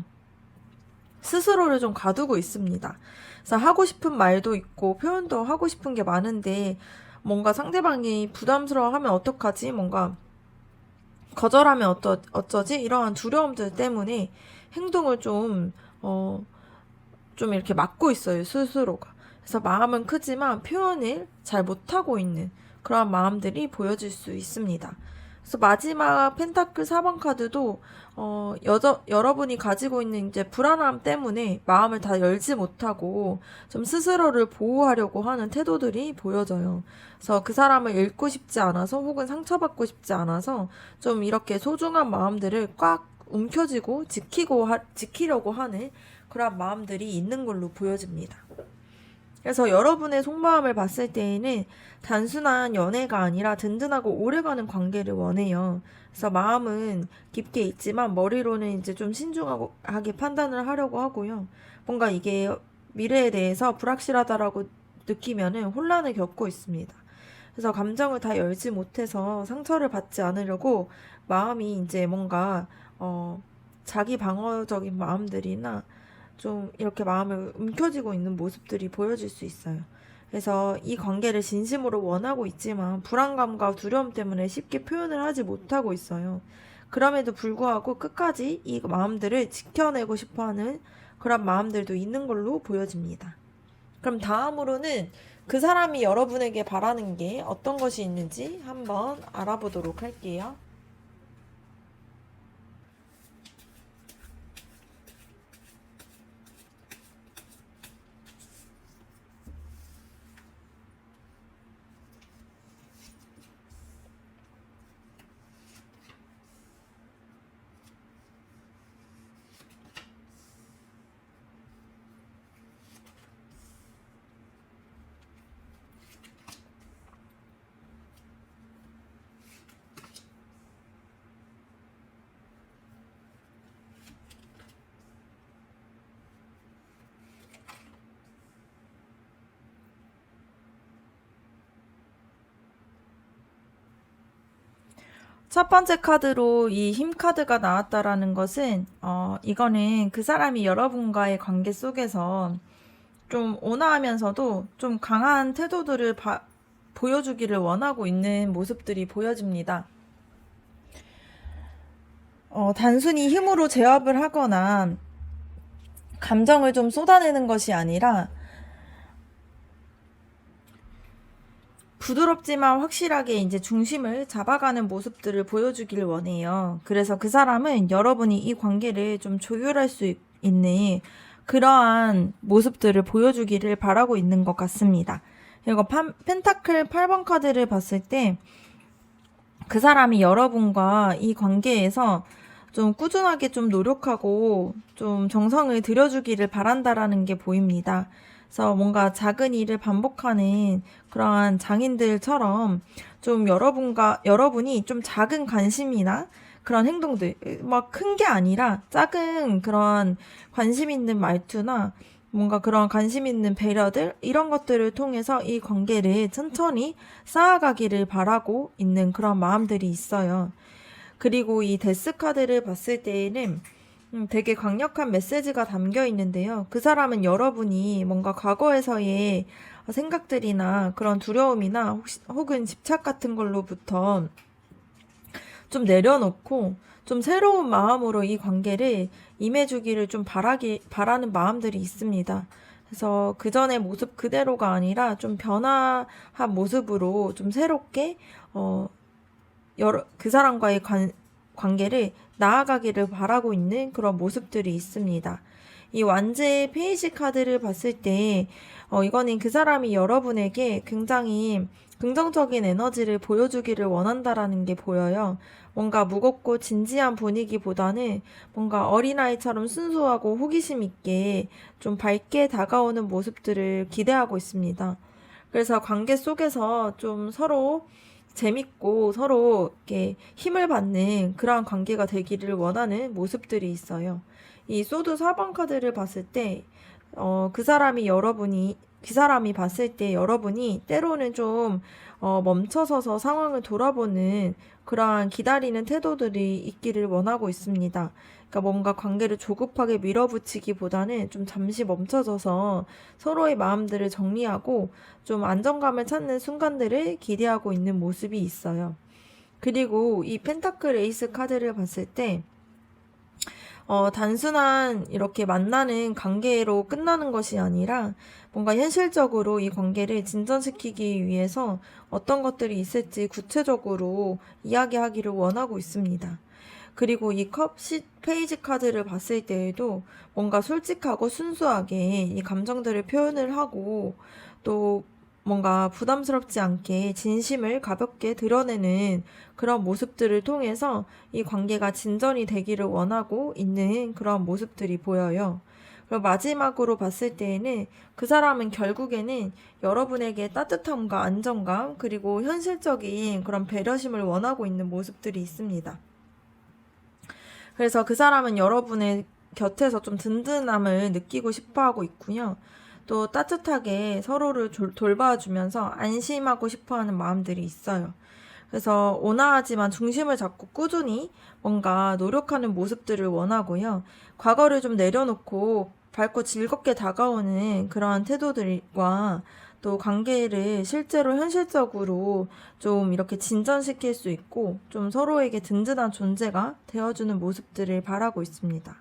스스로를 좀 가두고 있습니다. 그래서 하고 싶은 말도 있고 표현도 하고 싶은 게 많은데 뭔가 상대방이 부담스러워하면 어떡하지? 뭔가 거절하면 어쩌지? 이러한 두려움들 때문에 행동을 좀 이렇게 막고 있어요, 스스로가. 그래서 마음은 크지만 표현을 잘 못하고 있는 그런 마음들이 보여질 수 있습니다. 그래서 마지막 펜타클 4번 카드도 여러분이 가지고 있는 이제 불안함 때문에 마음을 다 열지 못하고 좀 스스로를 보호하려고 하는 태도들이 보여져요. 그래서 그 사람을 잃고 싶지 않아서 혹은 상처받고 싶지 않아서 좀 이렇게 소중한 마음들을 꽉 움켜쥐고 지키려고 하는 그런 마음들이 있는 걸로 보여집니다. 그래서 여러분의 속마음을 봤을 때에는 단순한 연애가 아니라 든든하고 오래가는 관계를 원해요. 그래서 마음은 깊게 있지만 머리로는 이제 좀 신중하게 판단을 하려고 하고요. 뭔가 이게 미래에 대해서 불확실하다라고 느끼면은 혼란을 겪고 있습니다. 그래서 감정을 다 열지 못해서 상처를 받지 않으려고 마음이 이제 뭔가 자기 방어적인 마음들이나 좀 이렇게 마음을 움켜쥐고 있는 모습들이 보여질 수 있어요. 그래서 이 관계를 진심으로 원하고 있지만 불안감과 두려움 때문에 쉽게 표현을 하지 못하고 있어요. 그럼에도 불구하고 끝까지 이 마음들을 지켜내고 싶어하는 그런 마음들도 있는 걸로 보여집니다. 그럼 다음으로는 그 사람이 여러분에게 바라는 게 어떤 것이 있는지 한번 알아보도록 할게요. 첫 번째 카드로 이 힘 카드가 나왔다라는 것은 이거는 그 사람이 여러분과의 관계 속에서 좀 온화하면서도 좀 강한 태도들을 보여주기를 원하고 있는 모습들이 보여집니다. 단순히 힘으로 제압을 하거나 감정을 좀 쏟아내는 것이 아니라 부드럽지만 확실하게 이제 중심을 잡아가는 모습들을 보여주길 원해요. 그래서 그 사람은 여러분이 이 관계를 좀 조율할 수 있는 그러한 모습들을 보여주기를 바라고 있는 것 같습니다. 그리고 펜타클 8번 카드를 봤을 때 그 사람이 여러분과 이 관계에서 좀 꾸준하게 좀 노력하고 좀 정성을 들여주기를 바란다라는 게 보입니다. 그래서 뭔가 작은 일을 반복하는 그러한 장인들처럼 좀 여러분이 좀 작은 관심이나 그런 행동들, 막 큰 게 아니라 작은 그런 관심 있는 말투나 뭔가 그런 관심 있는 배려들, 이런 것들을 통해서 이 관계를 천천히 쌓아가기를 바라고 있는 그런 마음들이 있어요. 그리고 이 데스 카드를 봤을 때에는 되게 강력한 메시지가 담겨 있는데요. 그 사람은 여러분이 뭔가 과거에서의 생각들이나 그런 두려움이나 혹은 집착 같은 걸로부터 좀 내려놓고 좀 새로운 마음으로 이 관계를 임해주기를 좀 바라는 마음들이 있습니다. 그래서 그 전의 모습 그대로가 아니라 좀 변화한 모습으로 좀 새롭게 그 사람과의 관계를 나아가기를 바라고 있는 그런 모습들이 있습니다. 이 완제의 페이지 카드를 봤을 때 이거는 그 사람이 여러분에게 굉장히 긍정적인 에너지를 보여주기를 원한다라는 게 보여요. 뭔가 무겁고 진지한 분위기보다는 뭔가 어린아이처럼 순수하고 호기심 있게 좀 밝게 다가오는 모습들을 기대하고 있습니다. 그래서 관계 속에서 좀 서로 재밌고 서로 이렇게 힘을 받는 그러한 관계가 되기를 원하는 모습들이 있어요. 이 소드 4번 카드를 봤을 때, 그 사람이 봤을 때 여러분이 때로는 좀, 멈춰서서 상황을 돌아보는 그러한 기다리는 태도들이 있기를 원하고 있습니다. 그러니까 뭔가 관계를 조급하게 밀어붙이기보다는 좀 잠시 멈춰서서 서로의 마음들을 정리하고 좀 안정감을 찾는 순간들을 기대하고 있는 모습이 있어요. 그리고 이 펜타클 에이스 카드를 봤을 때, 단순한 이렇게 만나는 관계로 끝나는 것이 아니라 뭔가 현실적으로 이 관계를 진전시키기 위해서 어떤 것들이 있을지 구체적으로 이야기하기를 원하고 있습니다. 그리고 이 컵 페이지 카드를 봤을 때에도 뭔가 솔직하고 순수하게 이 감정들을 표현을 하고 또 뭔가 부담스럽지 않게 진심을 가볍게 드러내는 그런 모습들을 통해서 이 관계가 진전이 되기를 원하고 있는 그런 모습들이 보여요. 그리고 마지막으로 봤을 때에는 그 사람은 결국에는 여러분에게 따뜻함과 안정감 그리고 현실적인 그런 배려심을 원하고 있는 모습들이 있습니다. 그래서 그 사람은 여러분의 곁에서 좀 든든함을 느끼고 싶어 하고 있고요. 또 따뜻하게 서로를 돌봐주면서 안심하고 싶어 하는 마음들이 있어요. 그래서 온화하지만 중심을 잡고 꾸준히 뭔가 노력하는 모습들을 원하고요. 과거를 좀 내려놓고 밝고 즐겁게 다가오는 그러한 태도들과 또 관계를 실제로 현실적으로 좀 이렇게 진전시킬 수 있고 좀 서로에게 든든한 존재가 되어주는 모습들을 바라고 있습니다.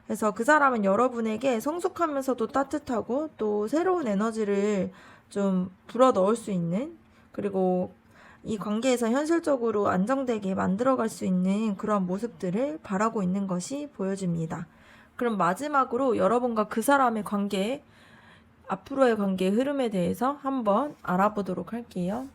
그래서 그 사람은 여러분에게 성숙하면서도 따뜻하고 또 새로운 에너지를 좀 불어 넣을 수 있는 그리고 이 관계에서 현실적으로 안정되게 만들어갈 수 있는 그런 모습들을 바라고 있는 것이 보여집니다. 그럼 마지막으로 여러분과 그 사람의 관계, 앞으로의 관계의 흐름에 대해서 한번 알아보도록 할게요.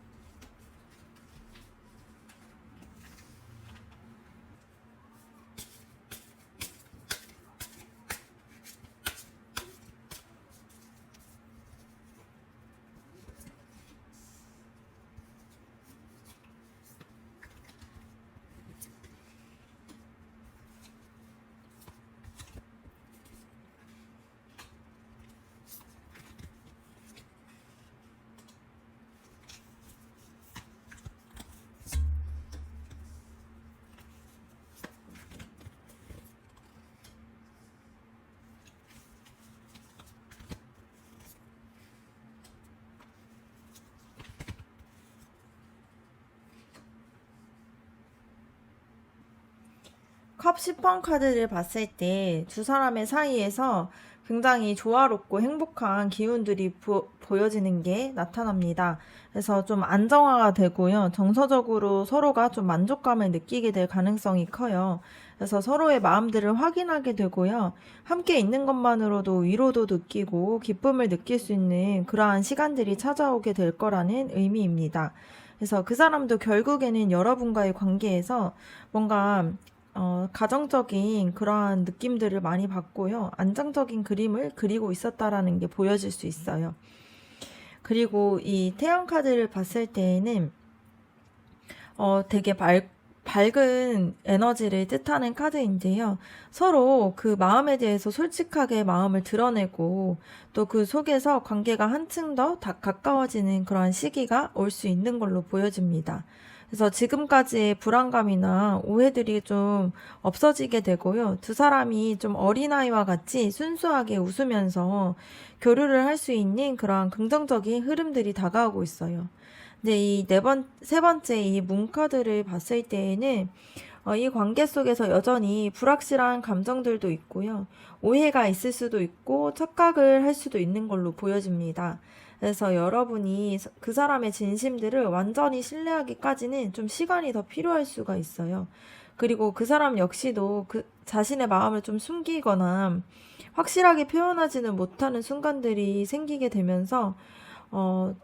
컵 10번 카드를 봤을 때 두 사람의 사이에서 굉장히 조화롭고 행복한 기운들이 보여지는 게 나타납니다. 그래서 좀 안정화가 되고요. 정서적으로 서로가 좀 만족감을 느끼게 될 가능성이 커요. 그래서 서로의 마음들을 확인하게 되고요. 함께 있는 것만으로도 위로도 느끼고 기쁨을 느낄 수 있는 그러한 시간들이 찾아오게 될 거라는 의미입니다. 그래서 그 사람도 결국에는 여러분과의 관계에서 뭔가 가정적인 그러한 느낌들을 많이 받고요. 안정적인 그림을 그리고 있었다라는 게 보여질 수 있어요. 그리고 이 태양 카드를 봤을 때에는 되게 밝은 에너지를 뜻하는 카드인데요. 서로 그 마음에 대해서 솔직하게 마음을 드러내고 또 그 속에서 관계가 한층 더 가까워지는 그런 시기가 올 수 있는 걸로 보여집니다. 그래서 지금까지의 불안감이나 오해들이 좀 없어지게 되고요. 두 사람이 좀 어린아이와 같이 순수하게 웃으면서 교류를 할 수 있는 그런 긍정적인 흐름들이 다가오고 있어요. 근데 세 번째 이 문카드를 봤을 때에는 이 관계 속에서 여전히 불확실한 감정들도 있고요. 오해가 있을 수도 있고 착각을 할 수도 있는 걸로 보여집니다. 그래서 여러분이 그 사람의 진심들을 완전히 신뢰하기까지는 좀 시간이 더 필요할 수가 있어요. 그리고 그 사람 역시도 그 자신의 마음을 좀 숨기거나 확실하게 표현하지는 못하는 순간들이 생기게 되면서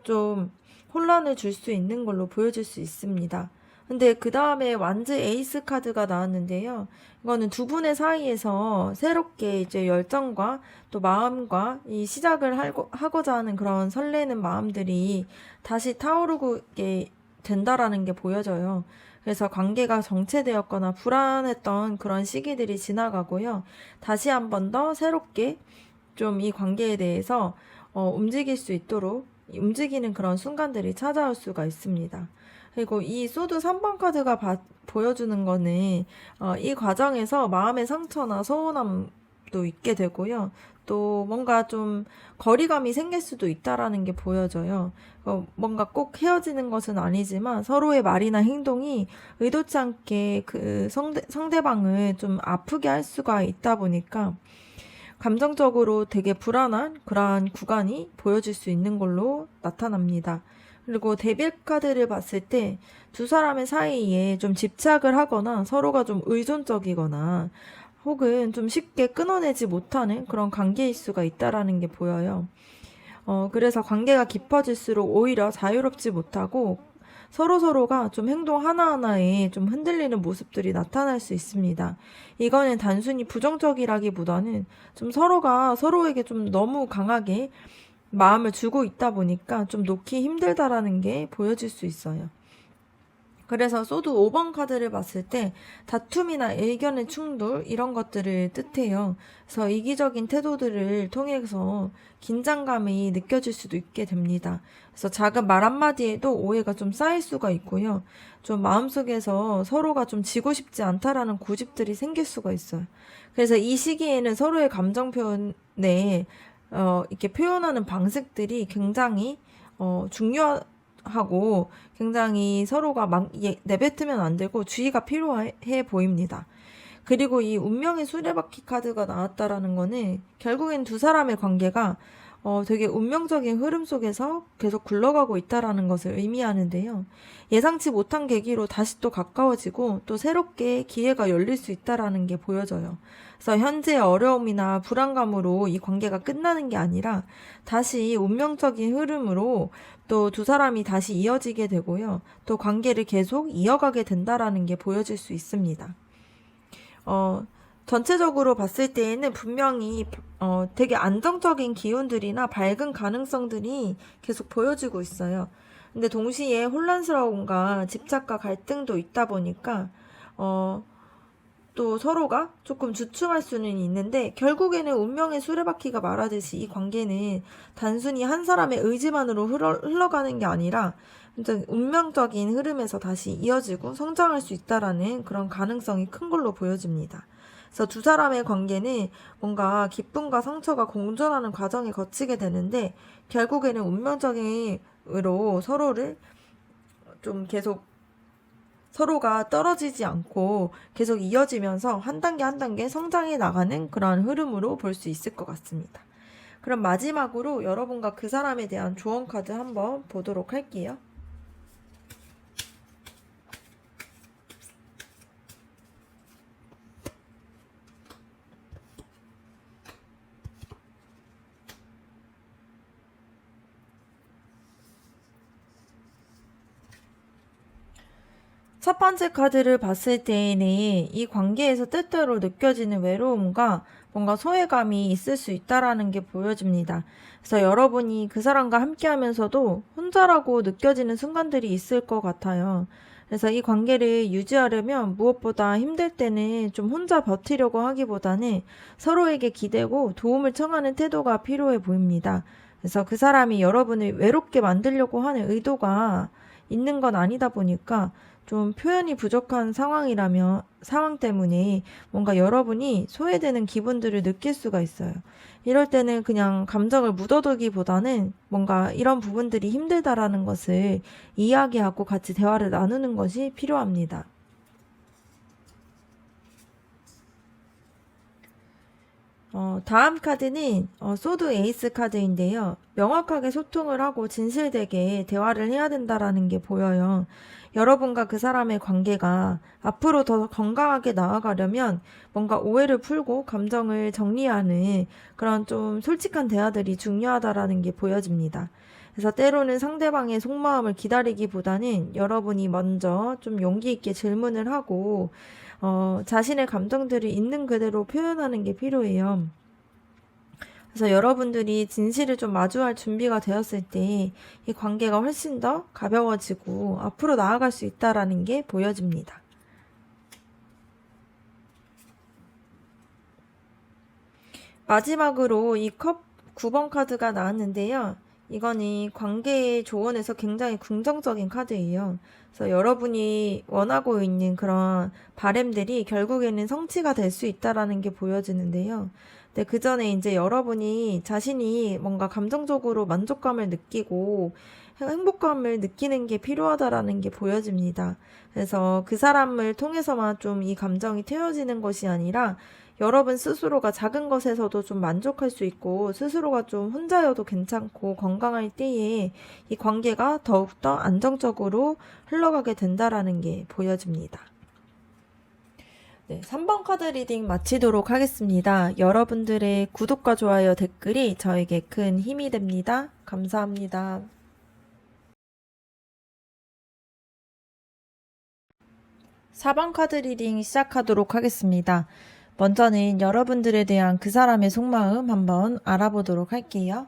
좀 혼란을 줄 수 있는 걸로 보여질 수 있습니다. 근데 그 다음에 완즈 에이스 카드가 나왔는데요. 이거는 두 분의 사이에서 새롭게 이제 열정과 또 마음과 이 시작을 하고자 하는 그런 설레는 마음들이 다시 타오르게 된다라는 게 보여져요. 그래서 관계가 정체되었거나 불안했던 그런 시기들이 지나가고요. 다시 한 번 더 새롭게 좀 이 관계에 대해서 움직일 수 있도록 움직이는 그런 순간들이 찾아올 수가 있습니다. 그리고 이 소드 3번 카드가 보여주는 거는 이 과정에서 마음의 상처나 서운함도 있게 되고요. 또 뭔가 좀 거리감이 생길 수도 있다라는 게 보여져요. 뭔가 꼭 헤어지는 것은 아니지만 서로의 말이나 행동이 의도치 않게 그 상대방을 좀 아프게 할 수가 있다 보니까 감정적으로 되게 불안한 그러한 구간이 보여질 수 있는 걸로 나타납니다. 그리고 데빌 카드를 봤을 때 두 사람의 사이에 좀 집착을 하거나 서로가 좀 의존적이거나 혹은 좀 쉽게 끊어내지 못하는 그런 관계일 수가 있다라는 게 보여요. 그래서 관계가 깊어질수록 오히려 자유롭지 못하고 서로가 좀 행동 하나하나에 좀 흔들리는 모습들이 나타날 수 있습니다. 이거는 단순히 부정적이라기보다는 좀 서로가 서로에게 좀 너무 강하게 마음을 주고 있다 보니까 좀 놓기 힘들다라는 게 보여질 수 있어요. 그래서 소드 5번 카드를 봤을 때 다툼이나 의견의 충돌 이런 것들을 뜻해요. 그래서 이기적인 태도들을 통해서 긴장감이 느껴질 수도 있게 됩니다. 그래서 작은 말 한마디에도 오해가 좀 쌓일 수가 있고요. 좀 마음속에서 서로가 좀 지고 싶지 않다라는 고집들이 생길 수가 있어요. 그래서 이 시기에는 서로의 감정 표현에 이렇게 표현하는 방식들이 굉장히 중요하고 굉장히 서로가 막 내뱉으면 안 되고 주의가 필요해 보입니다. 그리고 이 운명의 수레바퀴 카드가 나왔다라는 거는 결국엔 두 사람의 관계가 되게 운명적인 흐름 속에서 계속 굴러가고 있다라는 것을 의미하는데요. 예상치 못한 계기로 다시 또 가까워지고 또 새롭게 기회가 열릴 수 있다라는 게 보여져요. 그래서 현재의 어려움이나 불안감으로 이 관계가 끝나는 게 아니라 다시 운명적인 흐름으로 또 두 사람이 다시 이어지게 되고요. 또 관계를 계속 이어가게 된다라는 게 보여질 수 있습니다. 전체적으로 봤을 때에는 분명히 되게 안정적인 기운들이나 밝은 가능성들이 계속 보여지고 있어요. 근데 동시에 혼란스러움과 집착과 갈등도 있다 보니까 또 서로가 조금 주춤할 수는 있는데 결국에는 운명의 수레바퀴가 말하듯이 이 관계는 단순히 한 사람의 의지만으로 흘러가는 게 아니라 운명적인 흐름에서 다시 이어지고 성장할 수 있다라는 그런 가능성이 큰 걸로 보여집니다. 그래서 두 사람의 관계는 뭔가 기쁨과 상처가 공존하는 과정을 거치게 되는데 결국에는 운명적으로 서로를 좀 계속 서로가 떨어지지 않고 계속 이어지면서 한 단계 한 단계 성장해 나가는 그런 흐름으로 볼 수 있을 것 같습니다. 그럼 마지막으로 여러분과 그 사람에 대한 조언 카드 한번 보도록 할게요. 첫 번째 카드를 봤을 때에는 이 관계에서 때때로 느껴지는 외로움과 뭔가 소외감이 있을 수 있다라는 게 보여집니다. 그래서 여러분이 그 사람과 함께 하면서도 혼자라고 느껴지는 순간들이 있을 것 같아요. 그래서 이 관계를 유지하려면 무엇보다 힘들 때는 좀 혼자 버티려고 하기보다는 서로에게 기대고 도움을 청하는 태도가 필요해 보입니다. 그래서 그 사람이 여러분을 외롭게 만들려고 하는 의도가 있는 건 아니다 보니까 좀 표현이 부족한 상황 때문에 뭔가 여러분이 소외되는 기분들을 느낄 수가 있어요. 이럴 때는 그냥 감정을 묻어두기보다는 뭔가 이런 부분들이 힘들다라는 것을 이야기하고 같이 대화를 나누는 것이 필요합니다. 다음 카드는 소드 에이스 카드인데요. 명확하게 소통을 하고 진실되게 대화를 해야 된다라는 게 보여요. 여러분과 그 사람의 관계가 앞으로 더 건강하게 나아가려면 뭔가 오해를 풀고 감정을 정리하는 그런 좀 솔직한 대화들이 중요하다라는 게 보여집니다. 그래서 때로는 상대방의 속마음을 기다리기보다는 여러분이 먼저 좀 용기 있게 질문을 하고 자신의 감정들을 있는 그대로 표현하는 게 필요해요. 그래서 여러분들이 진실을 좀 마주할 준비가 되었을 때 이 관계가 훨씬 더 가벼워지고 앞으로 나아갈 수 있다라는 게 보여집니다. 마지막으로 이 컵 9번 카드가 나왔는데요. 이거는 관계의 조언에서 굉장히 긍정적인 카드예요. 그래서 여러분이 원하고 있는 그런 바램들이 결국에는 성취가 될 수 있다라는 게 보여지는데요. 근데 그 전에 이제 여러분이 자신이 뭔가 감정적으로 만족감을 느끼고 행복감을 느끼는 게 필요하다라는 게 보여집니다. 그래서 그 사람을 통해서만 좀 이 감정이 태워지는 것이 아니라 여러분 스스로가 작은 것에서도 좀 만족할 수 있고 스스로가 좀 혼자여도 괜찮고 건강할 때에 이 관계가 더욱더 안정적으로 흘러가게 된다라는 게 보여집니다. 네, 3번 카드 리딩 마치도록 하겠습니다. 여러분들의 구독과 좋아요, 댓글이 저에게 큰 힘이 됩니다. 감사합니다. 4번 카드 리딩 시작하도록 하겠습니다. 먼저는 여러분들에 대한 그 사람의 속마음 한번 알아보도록 할게요.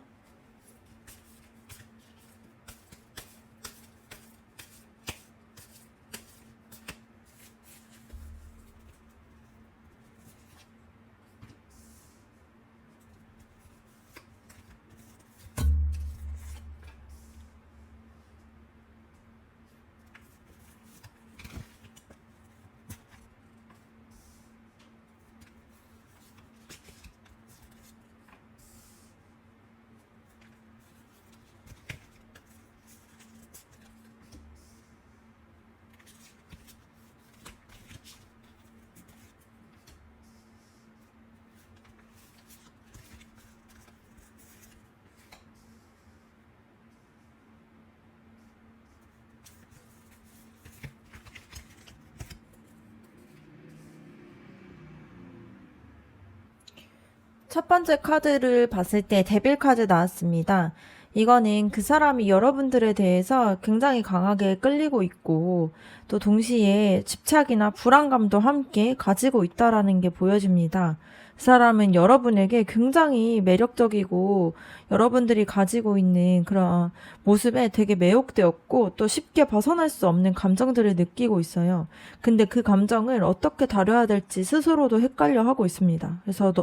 첫 번째 카드를 봤을 때 데빌 카드 나왔습니다. 이거는 그 사람이 여러분들에 대해서 굉장히 강하게 끌리고 있고 또 동시에 집착이나 불안감도 함께 가지고 있다라는 게 보여집니다. 그 사람은 여러분에게 굉장히 매력적이고 여러분들이 가지고 있는 그런 모습에 되게 매혹되었고 또 쉽게 벗어날 수 없는 감정들을 느끼고 있어요. 근데 그 감정을 어떻게 다뤄야 될지 스스로도 헷갈려 하고 있습니다. 그래서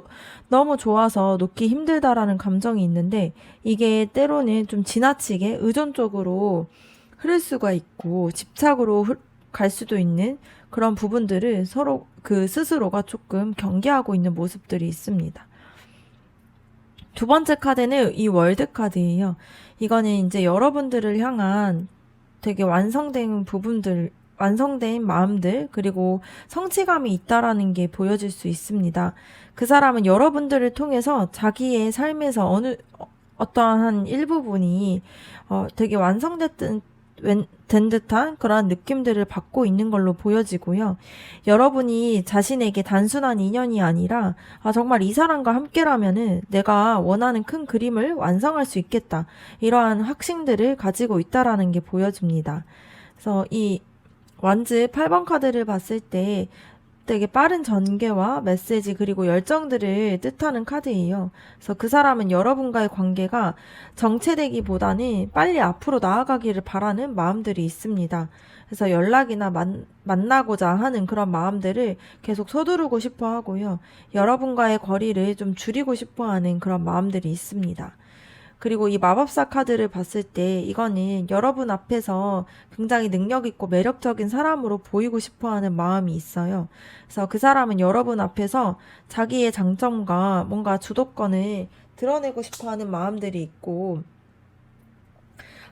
너무 좋아서 놓기 힘들다라는 감정이 있는데 이게 때로는 좀 지나치게 의존적으로 흐를 수가 있고 집착으로 갈 수도 있는 그런 부분들을 서로 그 스스로가 조금 경계하고 있는 모습들이 있습니다. 두 번째 카드는 이 월드 카드예요. 이거는 이제 여러분들을 향한 되게 완성된 부분들, 완성된 마음들, 그리고 성취감이 있다라는 게 보여질 수 있습니다. 그 사람은 여러분들을 통해서 자기의 삶에서 어떠한 일부분이 되게 된 듯한 그러한 느낌들을 받고 있는 걸로 보여지고요. 여러분이 자신에게 단순한 인연이 아니라 정말 이 사람과 함께라면은 내가 원하는 큰 그림을 완성할 수 있겠다. 이러한 확신들을 가지고 있다라는 게 보여집니다. 그래서 이 완즈 8번 카드를 봤을 때 되게 빠른 전개와 메시지 그리고 열정들을 뜻하는 카드예요. 그래서 그 사람은 여러분과의 관계가 정체되기보다는 빨리 앞으로 나아가기를 바라는 마음들이 있습니다. 그래서 연락이나 만나고자 하는 그런 마음들을 계속 서두르고 싶어 하고요. 여러분과의 거리를 좀 줄이고 싶어 하는 그런 마음들이 있습니다. 그리고 이 마법사 카드를 봤을 때 이거는 여러분 앞에서 굉장히 능력 있고 매력적인 사람으로 보이고 싶어 하는 마음이 있어요. 그래서 그 사람은 여러분 앞에서 자기의 장점과 뭔가 주도권을 드러내고 싶어 하는 마음들이 있고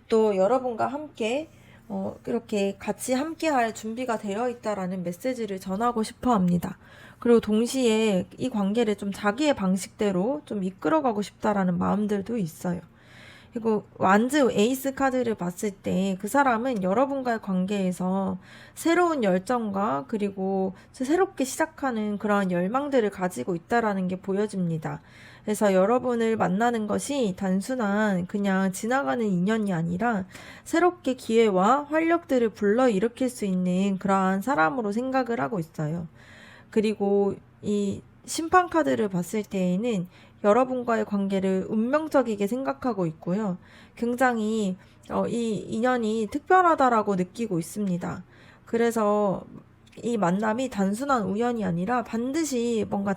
또 여러분과 함께 이렇게 같이 함께 할 준비가 되어 있다라는 메시지를 전하고 싶어 합니다. 그리고 동시에 이 관계를 좀 자기의 방식대로 좀 이끌어가고 싶다라는 마음들도 있어요. 그리고 완즈 에이스 카드를 봤을 때 그 사람은 여러분과의 관계에서 새로운 열정과 그리고 새롭게 시작하는 그런 열망들을 가지고 있다라는 게 보여집니다. 그래서 여러분을 만나는 것이 단순한 그냥 지나가는 인연이 아니라 새롭게 기회와 활력들을 불러일으킬 수 있는 그러한 사람으로 생각을 하고 있어요. 그리고 이 심판 카드를 봤을 때에는 여러분과의 관계를 운명적이게 생각하고 있고요. 굉장히 이 인연이 특별하다라고 느끼고 있습니다. 그래서 이 만남이 단순한 우연이 아니라 반드시 뭔가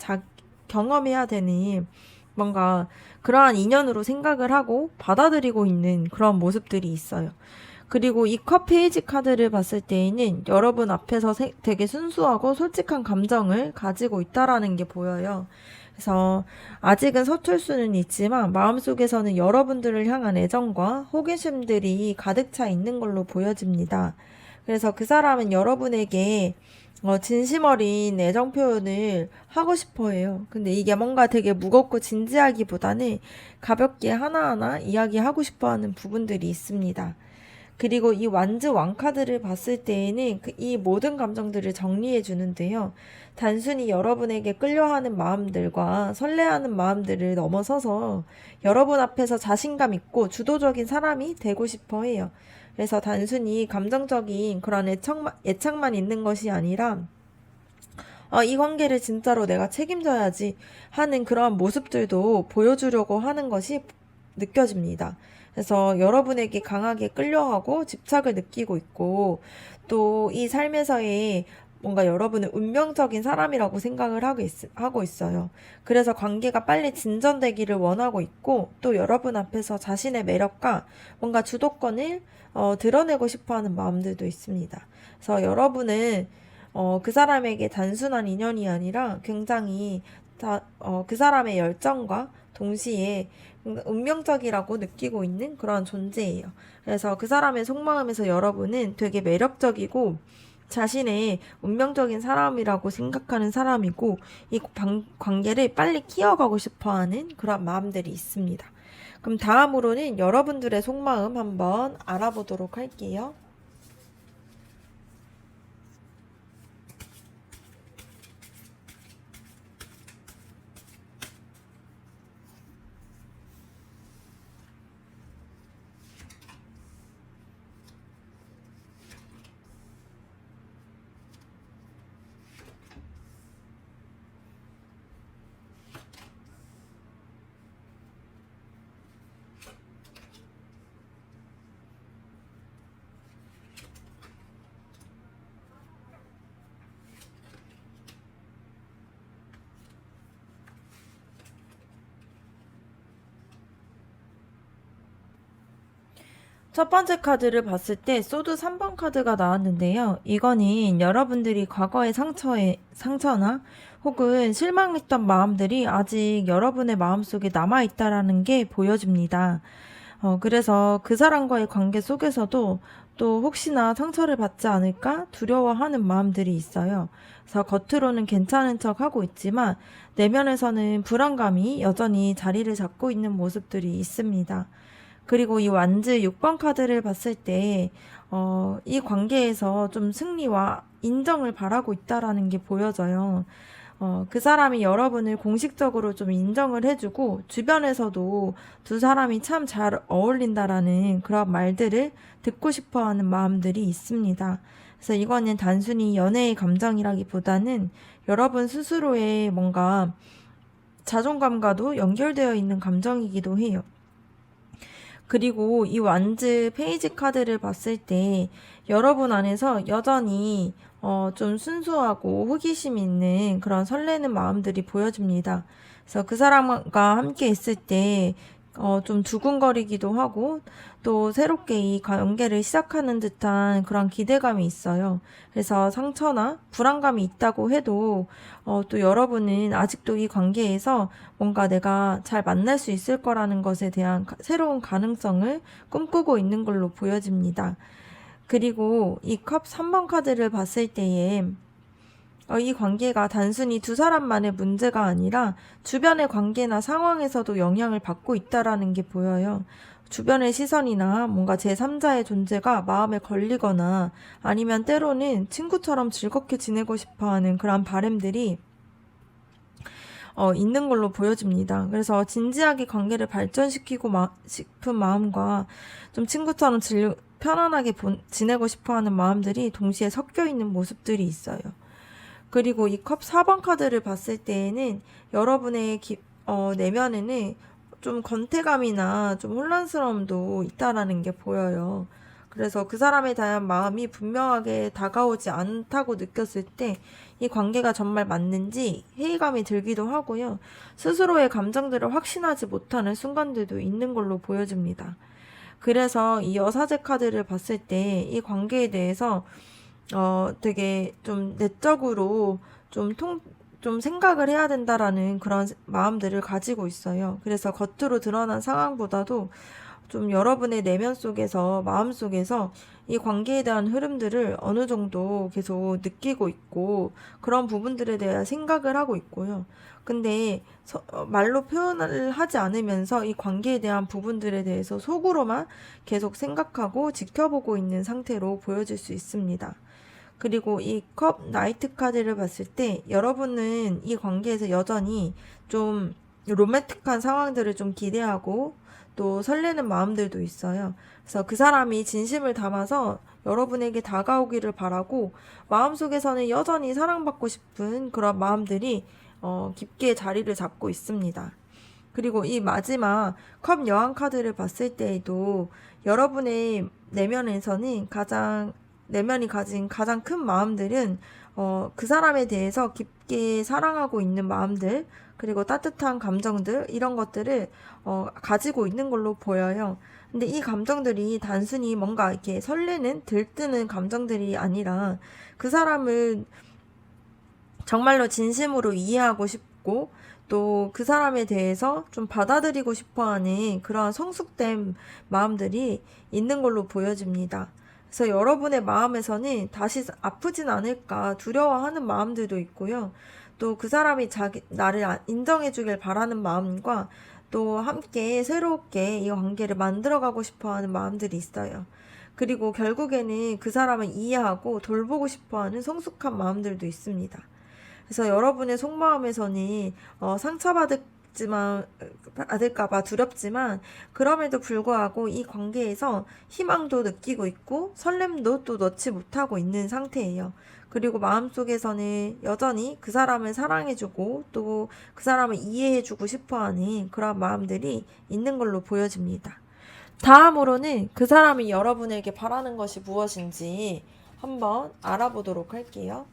경험해야 되는 뭔가 그러한 인연으로 생각을 하고 받아들이고 있는 그런 모습들이 있어요. 그리고 이 컵 페이지 카드를 봤을 때에는 여러분 앞에서 되게 순수하고 솔직한 감정을 가지고 있다라는 게 보여요. 그래서 아직은 서툴 수는 있지만 마음속에서는 여러분들을 향한 애정과 호기심들이 가득 차 있는 걸로 보여집니다. 그래서 그 사람은 여러분에게 진심 어린 애정 표현을 하고 싶어 해요. 근데 이게 뭔가 되게 무겁고 진지하기보다는 가볍게 하나하나 이야기하고 싶어 하는 부분들이 있습니다. 그리고 이 완즈 왕카드를 봤을 때에는 이 모든 감정들을 정리해 주는데요. 단순히 여러분에게 끌려하는 마음들과 설레하는 마음들을 넘어서서 여러분 앞에서 자신감 있고 주도적인 사람이 되고 싶어 해요. 그래서 단순히 감정적인 그런 애착만 있는 것이 아니라 이 관계를 진짜로 내가 책임져야지 하는 그런 모습들도 보여주려고 하는 것이 느껴집니다. 그래서 여러분에게 강하게 끌려하고 집착을 느끼고 있고 또 이 삶에서의 뭔가 여러분은 운명적인 사람이라고 생각을 하고 있어요. 그래서 관계가 빨리 진전되기를 원하고 있고 또 여러분 앞에서 자신의 매력과 뭔가 주도권을 드러내고 싶어 하는 마음들도 있습니다. 그래서 여러분은 그 사람에게 단순한 인연이 아니라 굉장히 그 사람의 열정과 동시에 운명적이라고 느끼고 있는 그런 존재예요. 그래서 그 사람의 속마음에서 여러분은 되게 매력적이고 자신의 운명적인 사람이라고 생각하는 사람이고 이 관계를 빨리 키워가고 싶어하는 그런 마음들이 있습니다. 그럼 다음으로는 여러분들의 속마음 한번 알아보도록 할게요. 첫 번째 카드를 봤을 때 소드 3번 카드가 나왔는데요. 이거는 여러분들이 과거의 상처나 혹은 실망했던 마음들이 아직 여러분의 마음속에 남아있다라는 게 보여집니다. 그래서 그 사람과의 관계 속에서도 또 혹시나 상처를 받지 않을까 두려워하는 마음들이 있어요. 그래서 겉으로는 괜찮은 척 하고 있지만 내면에서는 불안감이 여전히 자리를 잡고 있는 모습들이 있습니다. 그리고 이 완즈 6번 카드를 봤을 때, 이 관계에서 좀 승리와 인정을 바라고 있다라는 게 보여져요. 그 사람이 여러분을 공식적으로 좀 인정을 해주고, 주변에서도 두 사람이 참 잘 어울린다라는 그런 말들을 듣고 싶어 하는 마음들이 있습니다. 그래서 이거는 단순히 연애의 감정이라기보다는 여러분 스스로의 뭔가 자존감과도 연결되어 있는 감정이기도 해요. 그리고 이 완즈 페이지 카드를 봤을 때 여러분 안에서 여전히 좀 순수하고 호기심 있는 그런 설레는 마음들이 보여집니다. 그래서 그 사람과 함께 있을 때 좀 두근거리기도 하고 또 새롭게 이 관계를 시작하는 듯한 그런 기대감이 있어요. 그래서 상처나 불안감이 있다고 해도 또 여러분은 아직도 이 관계에서 뭔가 내가 잘 만날 수 있을 거라는 것에 대한 새로운 가능성을 꿈꾸고 있는 걸로 보여집니다. 그리고 이 컵 3번 카드를 봤을 때에 이 관계가 단순히 두 사람만의 문제가 아니라 주변의 관계나 상황에서도 영향을 받고 있다라는 게 보여요. 주변의 시선이나 뭔가 제3자의 존재가 마음에 걸리거나 아니면 때로는 친구처럼 즐겁게 지내고 싶어 하는 그런 바람들이 있는 걸로 보여집니다. 그래서 진지하게 관계를 발전시키고 싶은 마음과 좀 친구처럼 편안하게 지내고 싶어 하는 마음들이 동시에 섞여 있는 모습들이 있어요. 그리고 이 컵 4번 카드를 봤을 때에는 여러분의 내면에는 좀 권태감이나 좀 혼란스러움도 있다라는 게 보여요. 그래서 그 사람에 대한 마음이 분명하게 다가오지 않다고 느꼈을 때 이 관계가 정말 맞는지 회의감이 들기도 하고요. 스스로의 감정들을 확신하지 못하는 순간들도 있는 걸로 보여집니다. 그래서 이 여사제 카드를 봤을 때 이 관계에 대해서 되게 좀 내적으로 좀 생각을 해야 된다라는 그런 마음들을 가지고 있어요. 그래서 겉으로 드러난 상황보다도 좀 여러분의 내면 속에서, 마음 속에서 이 관계에 대한 흐름들을 어느 정도 계속 느끼고 있고, 그런 부분들에 대한 생각을 하고 있고요. 근데 말로 표현을 하지 않으면서 이 관계에 대한 부분들에 대해서 속으로만 계속 생각하고 지켜보고 있는 상태로 보여질 수 있습니다. 그리고 이 컵 나이트 카드를 봤을 때 여러분은 이 관계에서 여전히 좀 로맨틱한 상황들을 좀 기대하고 또 설레는 마음들도 있어요. 그래서 그 사람이 진심을 담아서 여러분에게 다가오기를 바라고 마음속에서는 여전히 사랑받고 싶은 그런 마음들이 깊게 자리를 잡고 있습니다. 그리고 이 마지막 컵 여왕 카드를 봤을 때에도 여러분의 내면에서는 내면이 가진 가장 큰 마음들은 그 사람에 대해서 깊게 사랑하고 있는 마음들, 그리고 따뜻한 감정들, 이런 것들을 가지고 있는 걸로 보여요. 근데 이 감정들이 단순히 뭔가 이렇게 설레는, 들뜨는 감정들이 아니라 그 사람을 정말로 진심으로 이해하고 싶고 또 그 사람에 대해서 좀 받아들이고 싶어 하는 그러한 성숙된 마음들이 있는 걸로 보여집니다. 그래서 여러분의 마음에서는 다시 아프진 않을까 두려워하는 마음들도 있고요. 또 그 사람이 나를 인정해 주길 바라는 마음과 또 함께 새롭게 이 관계를 만들어가고 싶어 하는 마음들이 있어요. 그리고 결국에는 그 사람을 이해하고 돌보고 싶어 하는 성숙한 마음들도 있습니다. 그래서 여러분의 속마음에서는 받을까봐 두렵지만 그럼에도 불구하고 이 관계에서 희망도 느끼고 있고 설렘도 또 넣지 못하고 있는 상태예요. 그리고 마음속에서는 여전히 그 사람을 사랑해주고 또 그 사람을 이해해주고 싶어하는 그런 마음들이 있는 걸로 보여집니다. 다음으로는 그 사람이 여러분에게 바라는 것이 무엇인지 한번 알아보도록 할게요.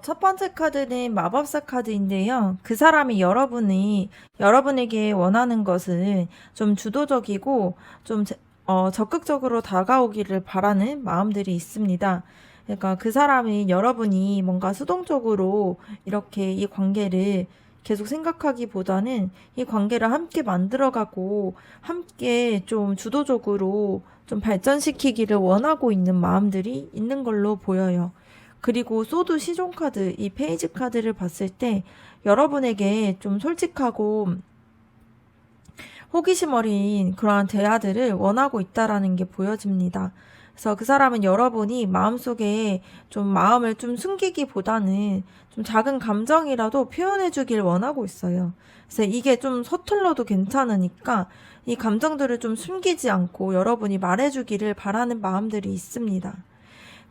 첫 번째 카드는 마법사 카드인데요. 그 사람이 여러분에게 원하는 것은 좀 주도적이고 좀 적극적으로 다가오기를 바라는 마음들이 있습니다. 그러니까 그 사람이 여러분이 뭔가 수동적으로 이렇게 이 관계를 계속 생각하기보다는 이 관계를 함께 만들어가고 함께 좀 주도적으로 좀 발전시키기를 원하고 있는 마음들이 있는 걸로 보여요. 그리고 소드 시종 카드, 이 페이지 카드를 봤을 때 여러분에게 좀 솔직하고 호기심 어린 그러한 대화들을 원하고 있다라는 게 보여집니다. 그래서 그 사람은 여러분이 마음속에 좀 마음을 좀 숨기기보다는 좀 작은 감정이라도 표현해 주길 원하고 있어요. 그래서 이게 좀 서툴러도 괜찮으니까 이 감정들을 좀 숨기지 않고 여러분이 말해 주기를 바라는 마음들이 있습니다.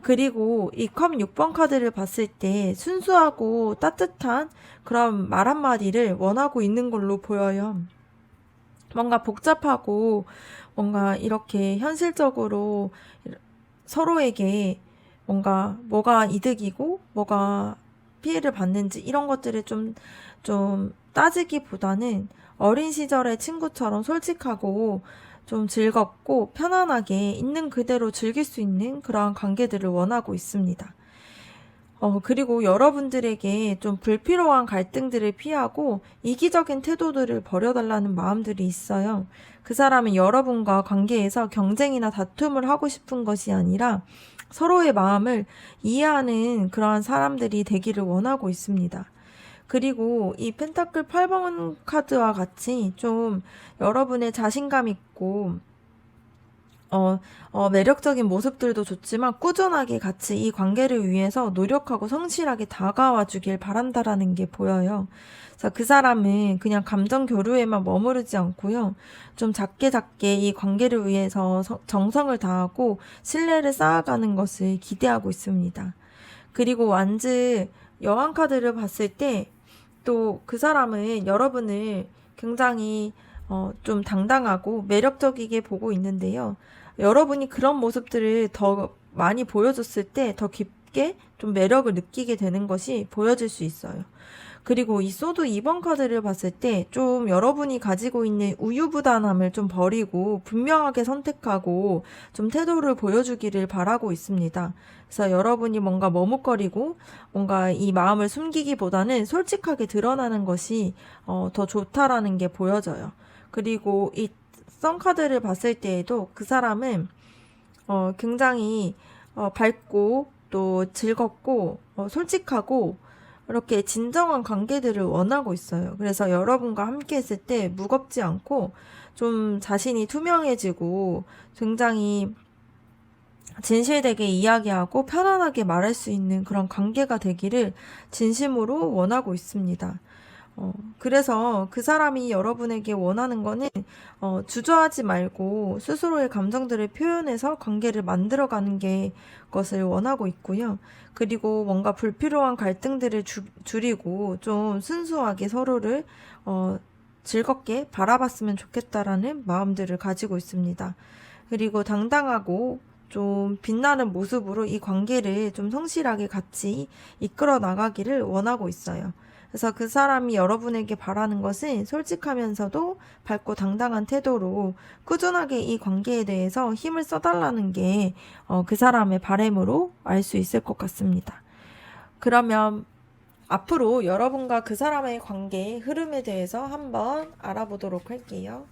그리고 이 컵 6번 카드를 봤을 때 순수하고 따뜻한 그런 말 한마디를 원하고 있는 걸로 보여요. 뭔가 복잡하고 뭔가 이렇게 현실적으로 서로에게 뭔가 뭐가 이득이고 뭐가 피해를 받는지 이런 것들을 좀 따지기보다는 어린 시절의 친구처럼 솔직하고 좀 즐겁고 편안하게 있는 그대로 즐길 수 있는 그러한 관계들을 원하고 있습니다. 그리고 여러분들에게 좀 불필요한 갈등들을 피하고 이기적인 태도들을 버려달라는 마음들이 있어요. 그 사람은 여러분과 관계에서 경쟁이나 다툼을 하고 싶은 것이 아니라 서로의 마음을 이해하는 그러한 사람들이 되기를 원하고 있습니다. 그리고 이 펜타클 8번 카드와 같이 좀 여러분의 자신감 있고 매력적인 모습들도 좋지만 꾸준하게 같이 이 관계를 위해서 노력하고 성실하게 다가와 주길 바란다라는 게 보여요. 그래서 그 사람은 그냥 감정 교류에만 머무르지 않고요. 좀 작게 이 관계를 위해서 정성을 다하고 신뢰를 쌓아가는 것을 기대하고 있습니다. 그리고 완즈 여왕 카드를 봤을 때 또 그 사람은 여러분을 굉장히 좀 당당하고 매력적이게 보고 있는데요. 여러분이 그런 모습들을 더 많이 보여줬을 때 더 깊게 좀 매력을 느끼게 되는 것이 보여질 수 있어요. 그리고 이 소드 2번 카드를 봤을 때 좀 여러분이 가지고 있는 우유부단함을 좀 버리고 분명하게 선택하고 좀 태도를 보여주기를 바라고 있습니다. 그래서 여러분이 뭔가 머뭇거리고 뭔가 이 마음을 숨기기보다는 솔직하게 드러나는 것이 더 좋다라는 게 보여져요. 그리고 이 선 카드를 봤을 때에도 그 사람은 굉장히 밝고 또 즐겁고 솔직하고 이렇게 진정한 관계들을 원하고 있어요. 그래서 여러분과 함께 했을 때 무겁지 않고 좀 자신이 투명해지고 굉장히 진실되게 이야기하고 편안하게 말할 수 있는 그런 관계가 되기를 진심으로 원하고 있습니다. 그래서 그 사람이 여러분에게 원하는 거는 주저하지 말고 스스로의 감정들을 표현해서 관계를 만들어가는 게 것을 원하고 있고요. 그리고 뭔가 불필요한 갈등들을 줄이고 좀 순수하게 서로를 즐겁게 바라봤으면 좋겠다라는 마음들을 가지고 있습니다. 그리고 당당하고 좀 빛나는 모습으로 이 관계를 좀 성실하게 같이 이끌어 나가기를 원하고 있어요. 그래서 그 사람이 여러분에게 바라는 것은 솔직하면서도 밝고 당당한 태도로 꾸준하게 이 관계에 대해서 힘을 써달라는 게 그 사람의 바람으로 알 수 있을 것 같습니다. 그러면 앞으로 여러분과 그 사람의 관계의 흐름에 대해서 한번 알아보도록 할게요.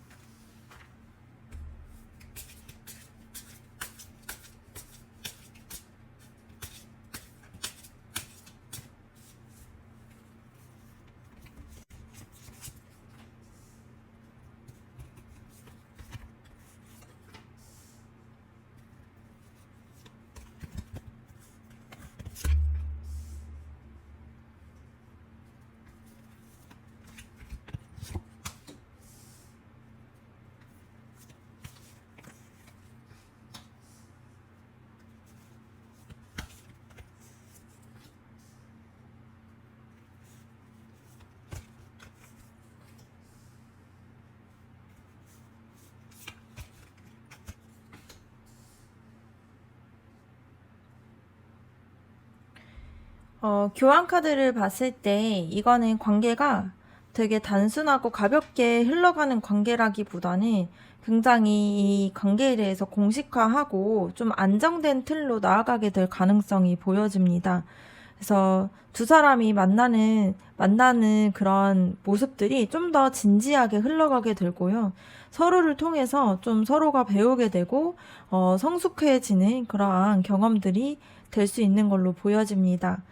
교환 카드를 봤을 때 이거는 관계가 되게 단순하고 가볍게 흘러가는 관계라기보다는 굉장히 이 관계에 대해서 공식화하고 좀 안정된 틀로 나아가게 될 가능성이 보여집니다. 그래서 두 사람이 만나는 그런 모습들이 좀 더 진지하게 흘러가게 되고요. 서로를 통해서 좀 서로가 배우게 되고, 성숙해지는 그러한 경험들이 될 수 있는 걸로 보여집니다.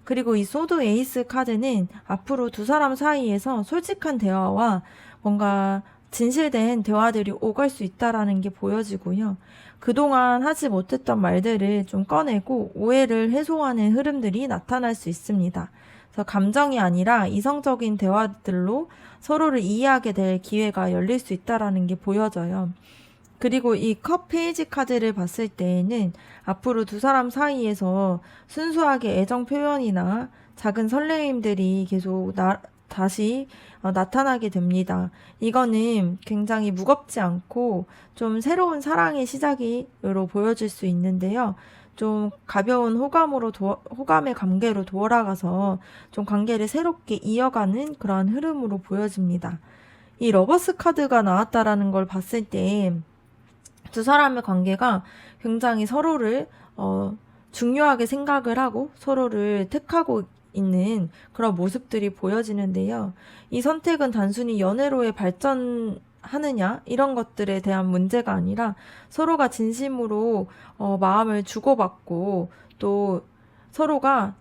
그리고 이 소드 에이스 카드는 앞으로 두 사람 사이에서 솔직한 대화와 뭔가 진실된 대화들이 오갈 수 있다라는 게 보여지고요. 그동안 하지 못했던 말들을 좀 꺼내고 오해를 해소하는 흐름들이 나타날 수 있습니다. 그래서 감정이 아니라 이성적인 대화들로 서로를 이해하게 될 기회가 열릴 수 있다라는 게 보여져요. 그리고 이 컵 페이지 카드를 봤을 때에는 앞으로 두 사람 사이에서 순수하게 애정 표현이나 작은 설레임들이 계속 다시 나타나게 됩니다. 이거는 굉장히 무겁지 않고 좀 새로운 사랑의 시작으로 보여질 수 있는데요. 좀 가벼운 호감의 관계로 돌아가서 좀 관계를 새롭게 이어가는 그런 흐름으로 보여집니다. 이 러버스 카드가 나왔다라는 걸 봤을 때 두 사람의 관계가 굉장히 서로를 중요하게 생각을 하고 서로를 택하고 있는 그런 모습들이 보여지는데요. 이 선택은 단순히 연애로의 발전하느냐 이런 것들에 대한 문제가 아니라 서로가 진심으로 마음을 주고받고 또 서로가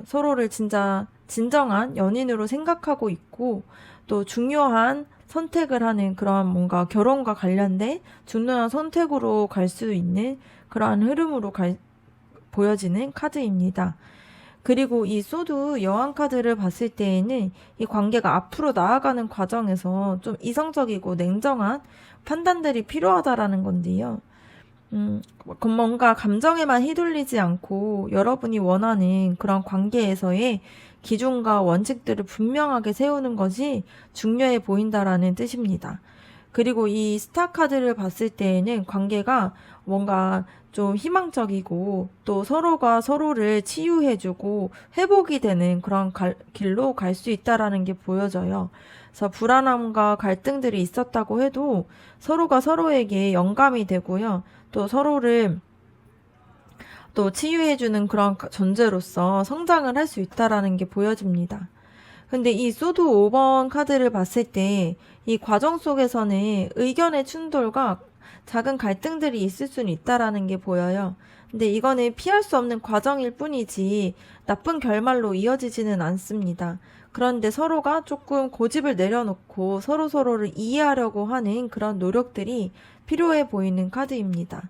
서로를 진짜 진정한 연인으로 생각하고 있고 또 중요한 선택을 하는 그런 뭔가 결혼과 관련된 중요한 선택으로 갈 수 있는 그러한 흐름으로 보여지는 카드입니다. 그리고 이 소드 여왕 카드를 봤을 때에는 이 관계가 앞으로 나아가는 과정에서 좀 이성적이고 냉정한 판단들이 필요하다라는 건데요. 뭔가 감정에만 휘둘리지 않고 여러분이 원하는 그런 관계에서의 기준과 원칙들을 분명하게 세우는 것이 중요해 보인다라는 뜻입니다. 그리고 이 스타 카드를 봤을 때에는 관계가 뭔가 좀 희망적이고 또 서로가 서로를 치유해주고 회복이 되는 그런 길로 갈 수 있다라는 게 보여져요. 그래서 불안함과 갈등들이 있었다고 해도 서로가 서로에게 영감이 되고요. 또 서로를 또 치유해주는 그런 존재로서 성장을 할 수 있다라는 게 보여집니다. 근데 이 소드 5번 카드를 봤을 때 이 과정 속에서는 의견의 충돌과 작은 갈등들이 있을 수는 있다라는 게 보여요. 근데 이거는 피할 수 없는 과정일 뿐이지 나쁜 결말로 이어지지는 않습니다. 그런데 서로가 조금 고집을 내려놓고 서로를 이해하려고 하는 그런 노력들이 필요해 보이는 카드입니다.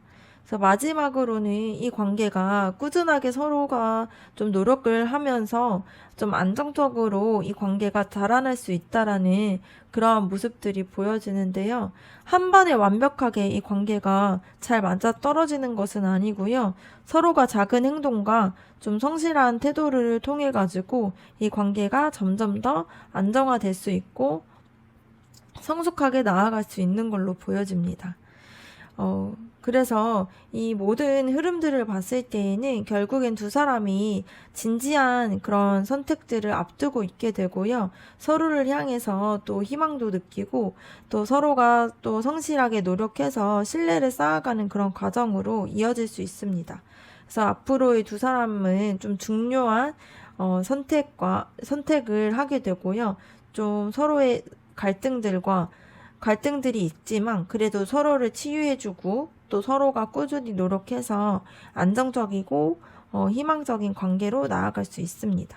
그래서 마지막으로는 이 관계가 꾸준하게 서로가 좀 노력을 하면서 좀 안정적으로 이 관계가 자라날 수 있다라는 그러한 모습들이 보여지는데요. 한 번에 완벽하게 이 관계가 잘 맞아 떨어지는 것은 아니고요. 서로가 작은 행동과 좀 성실한 태도를 통해 가지고 이 관계가 점점 더 안정화될 수 있고 성숙하게 나아갈 수 있는 걸로 보여집니다. 그래서 이 모든 흐름들을 봤을 때에는 결국엔 두 사람이 진지한 그런 선택들을 앞두고 있게 되고요. 서로를 향해서 또 희망도 느끼고 또 서로가 또 성실하게 노력해서 신뢰를 쌓아가는 그런 과정으로 이어질 수 있습니다. 그래서 앞으로의 두 사람은 좀 중요한 선택을 하게 되고요. 좀 서로의 갈등들이 있지만 그래도 서로를 치유해주고 또 서로가 꾸준히 노력해서 안정적이고 희망적인 관계로 나아갈 수 있습니다.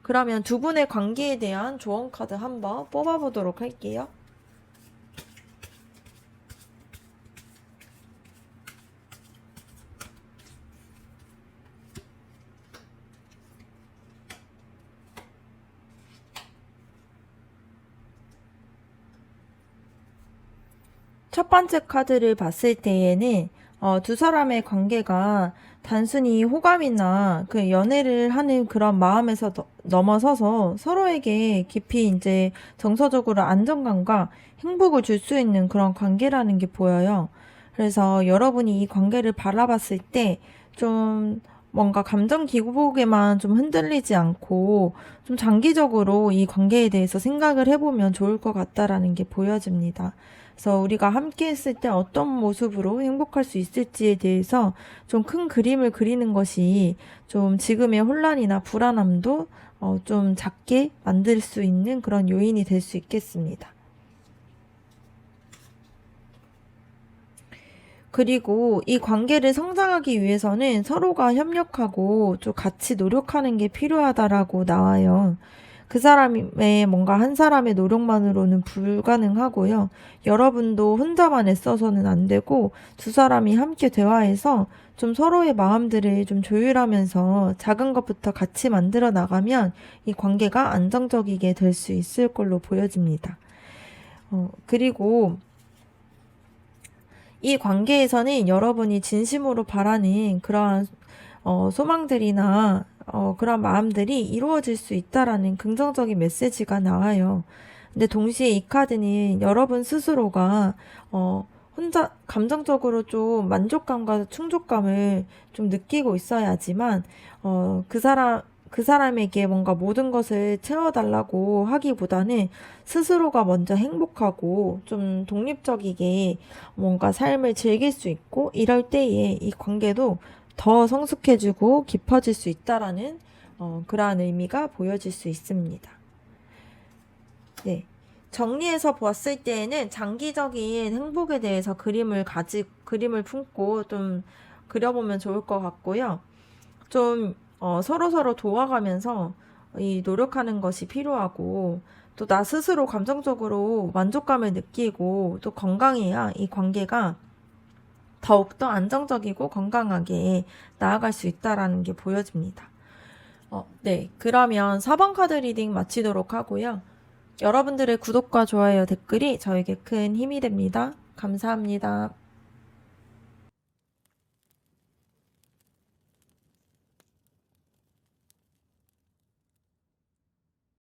그러면 두 분의 관계에 대한 조언 카드 한번 뽑아보도록 할게요. 첫 번째 카드를 봤을 때에는 두 사람의 관계가 단순히 호감이나 그 연애를 하는 그런 마음에서 넘어서서 서로에게 깊이 이제 정서적으로 안정감과 행복을 줄 수 있는 그런 관계라는 게 보여요. 그래서 여러분이 이 관계를 바라봤을 때 좀 뭔가 감정 기복에만 좀 흔들리지 않고 좀 장기적으로 이 관계에 대해서 생각을 해보면 좋을 것 같다라는 게 보여집니다. 그래서 우리가 함께 했을 때 어떤 모습으로 행복할 수 있을지에 대해서 좀 큰 그림을 그리는 것이 좀 지금의 혼란이나 불안함도 좀 작게 만들 수 있는 그런 요인이 될 수 있겠습니다. 그리고 이 관계를 성장하기 위해서는 서로가 협력하고 좀 같이 노력하는 게 필요하다라고 나와요. 그 사람의 뭔가 한 사람의 노력만으로는 불가능하고요. 여러분도 혼자만 애써서는 안 되고 두 사람이 함께 대화해서 좀 서로의 마음들을 좀 조율하면서 작은 것부터 같이 만들어 나가면 이 관계가 안정적이게 될 수 있을 걸로 보여집니다. 그리고 이 관계에서는 여러분이 진심으로 바라는 그러한 소망들이나 그런 마음들이 이루어질 수 있다라는 긍정적인 메시지가 나와요. 근데 동시에 이 카드는 여러분 스스로가 혼자 감정적으로 좀 만족감과 충족감을 좀 느끼고 있어야지만 그 사람에게 뭔가 모든 것을 채워달라고 하기보다는 스스로가 먼저 행복하고 좀 독립적이게 뭔가 삶을 즐길 수 있고 이럴 때에 이 관계도 더 성숙해지고 깊어질 수 있다라는 그러한 의미가 보여질 수 있습니다. 네. 정리해서 보았을 때에는 장기적인 행복에 대해서 그림을 품고 좀 그려보면 좋을 것 같고요. 좀 서로서로 도와가면서 이 노력하는 것이 필요하고 또 나 스스로 감정적으로 만족감을 느끼고 또 건강해야 이 관계가 더욱더 안정적이고 건강하게 나아갈 수 있다라는 게 보여집니다. 네. 그러면 4번 카드 리딩 마치도록 하고요. 여러분들의 구독과 좋아요, 댓글이 저에게 큰 힘이 됩니다. 감사합니다.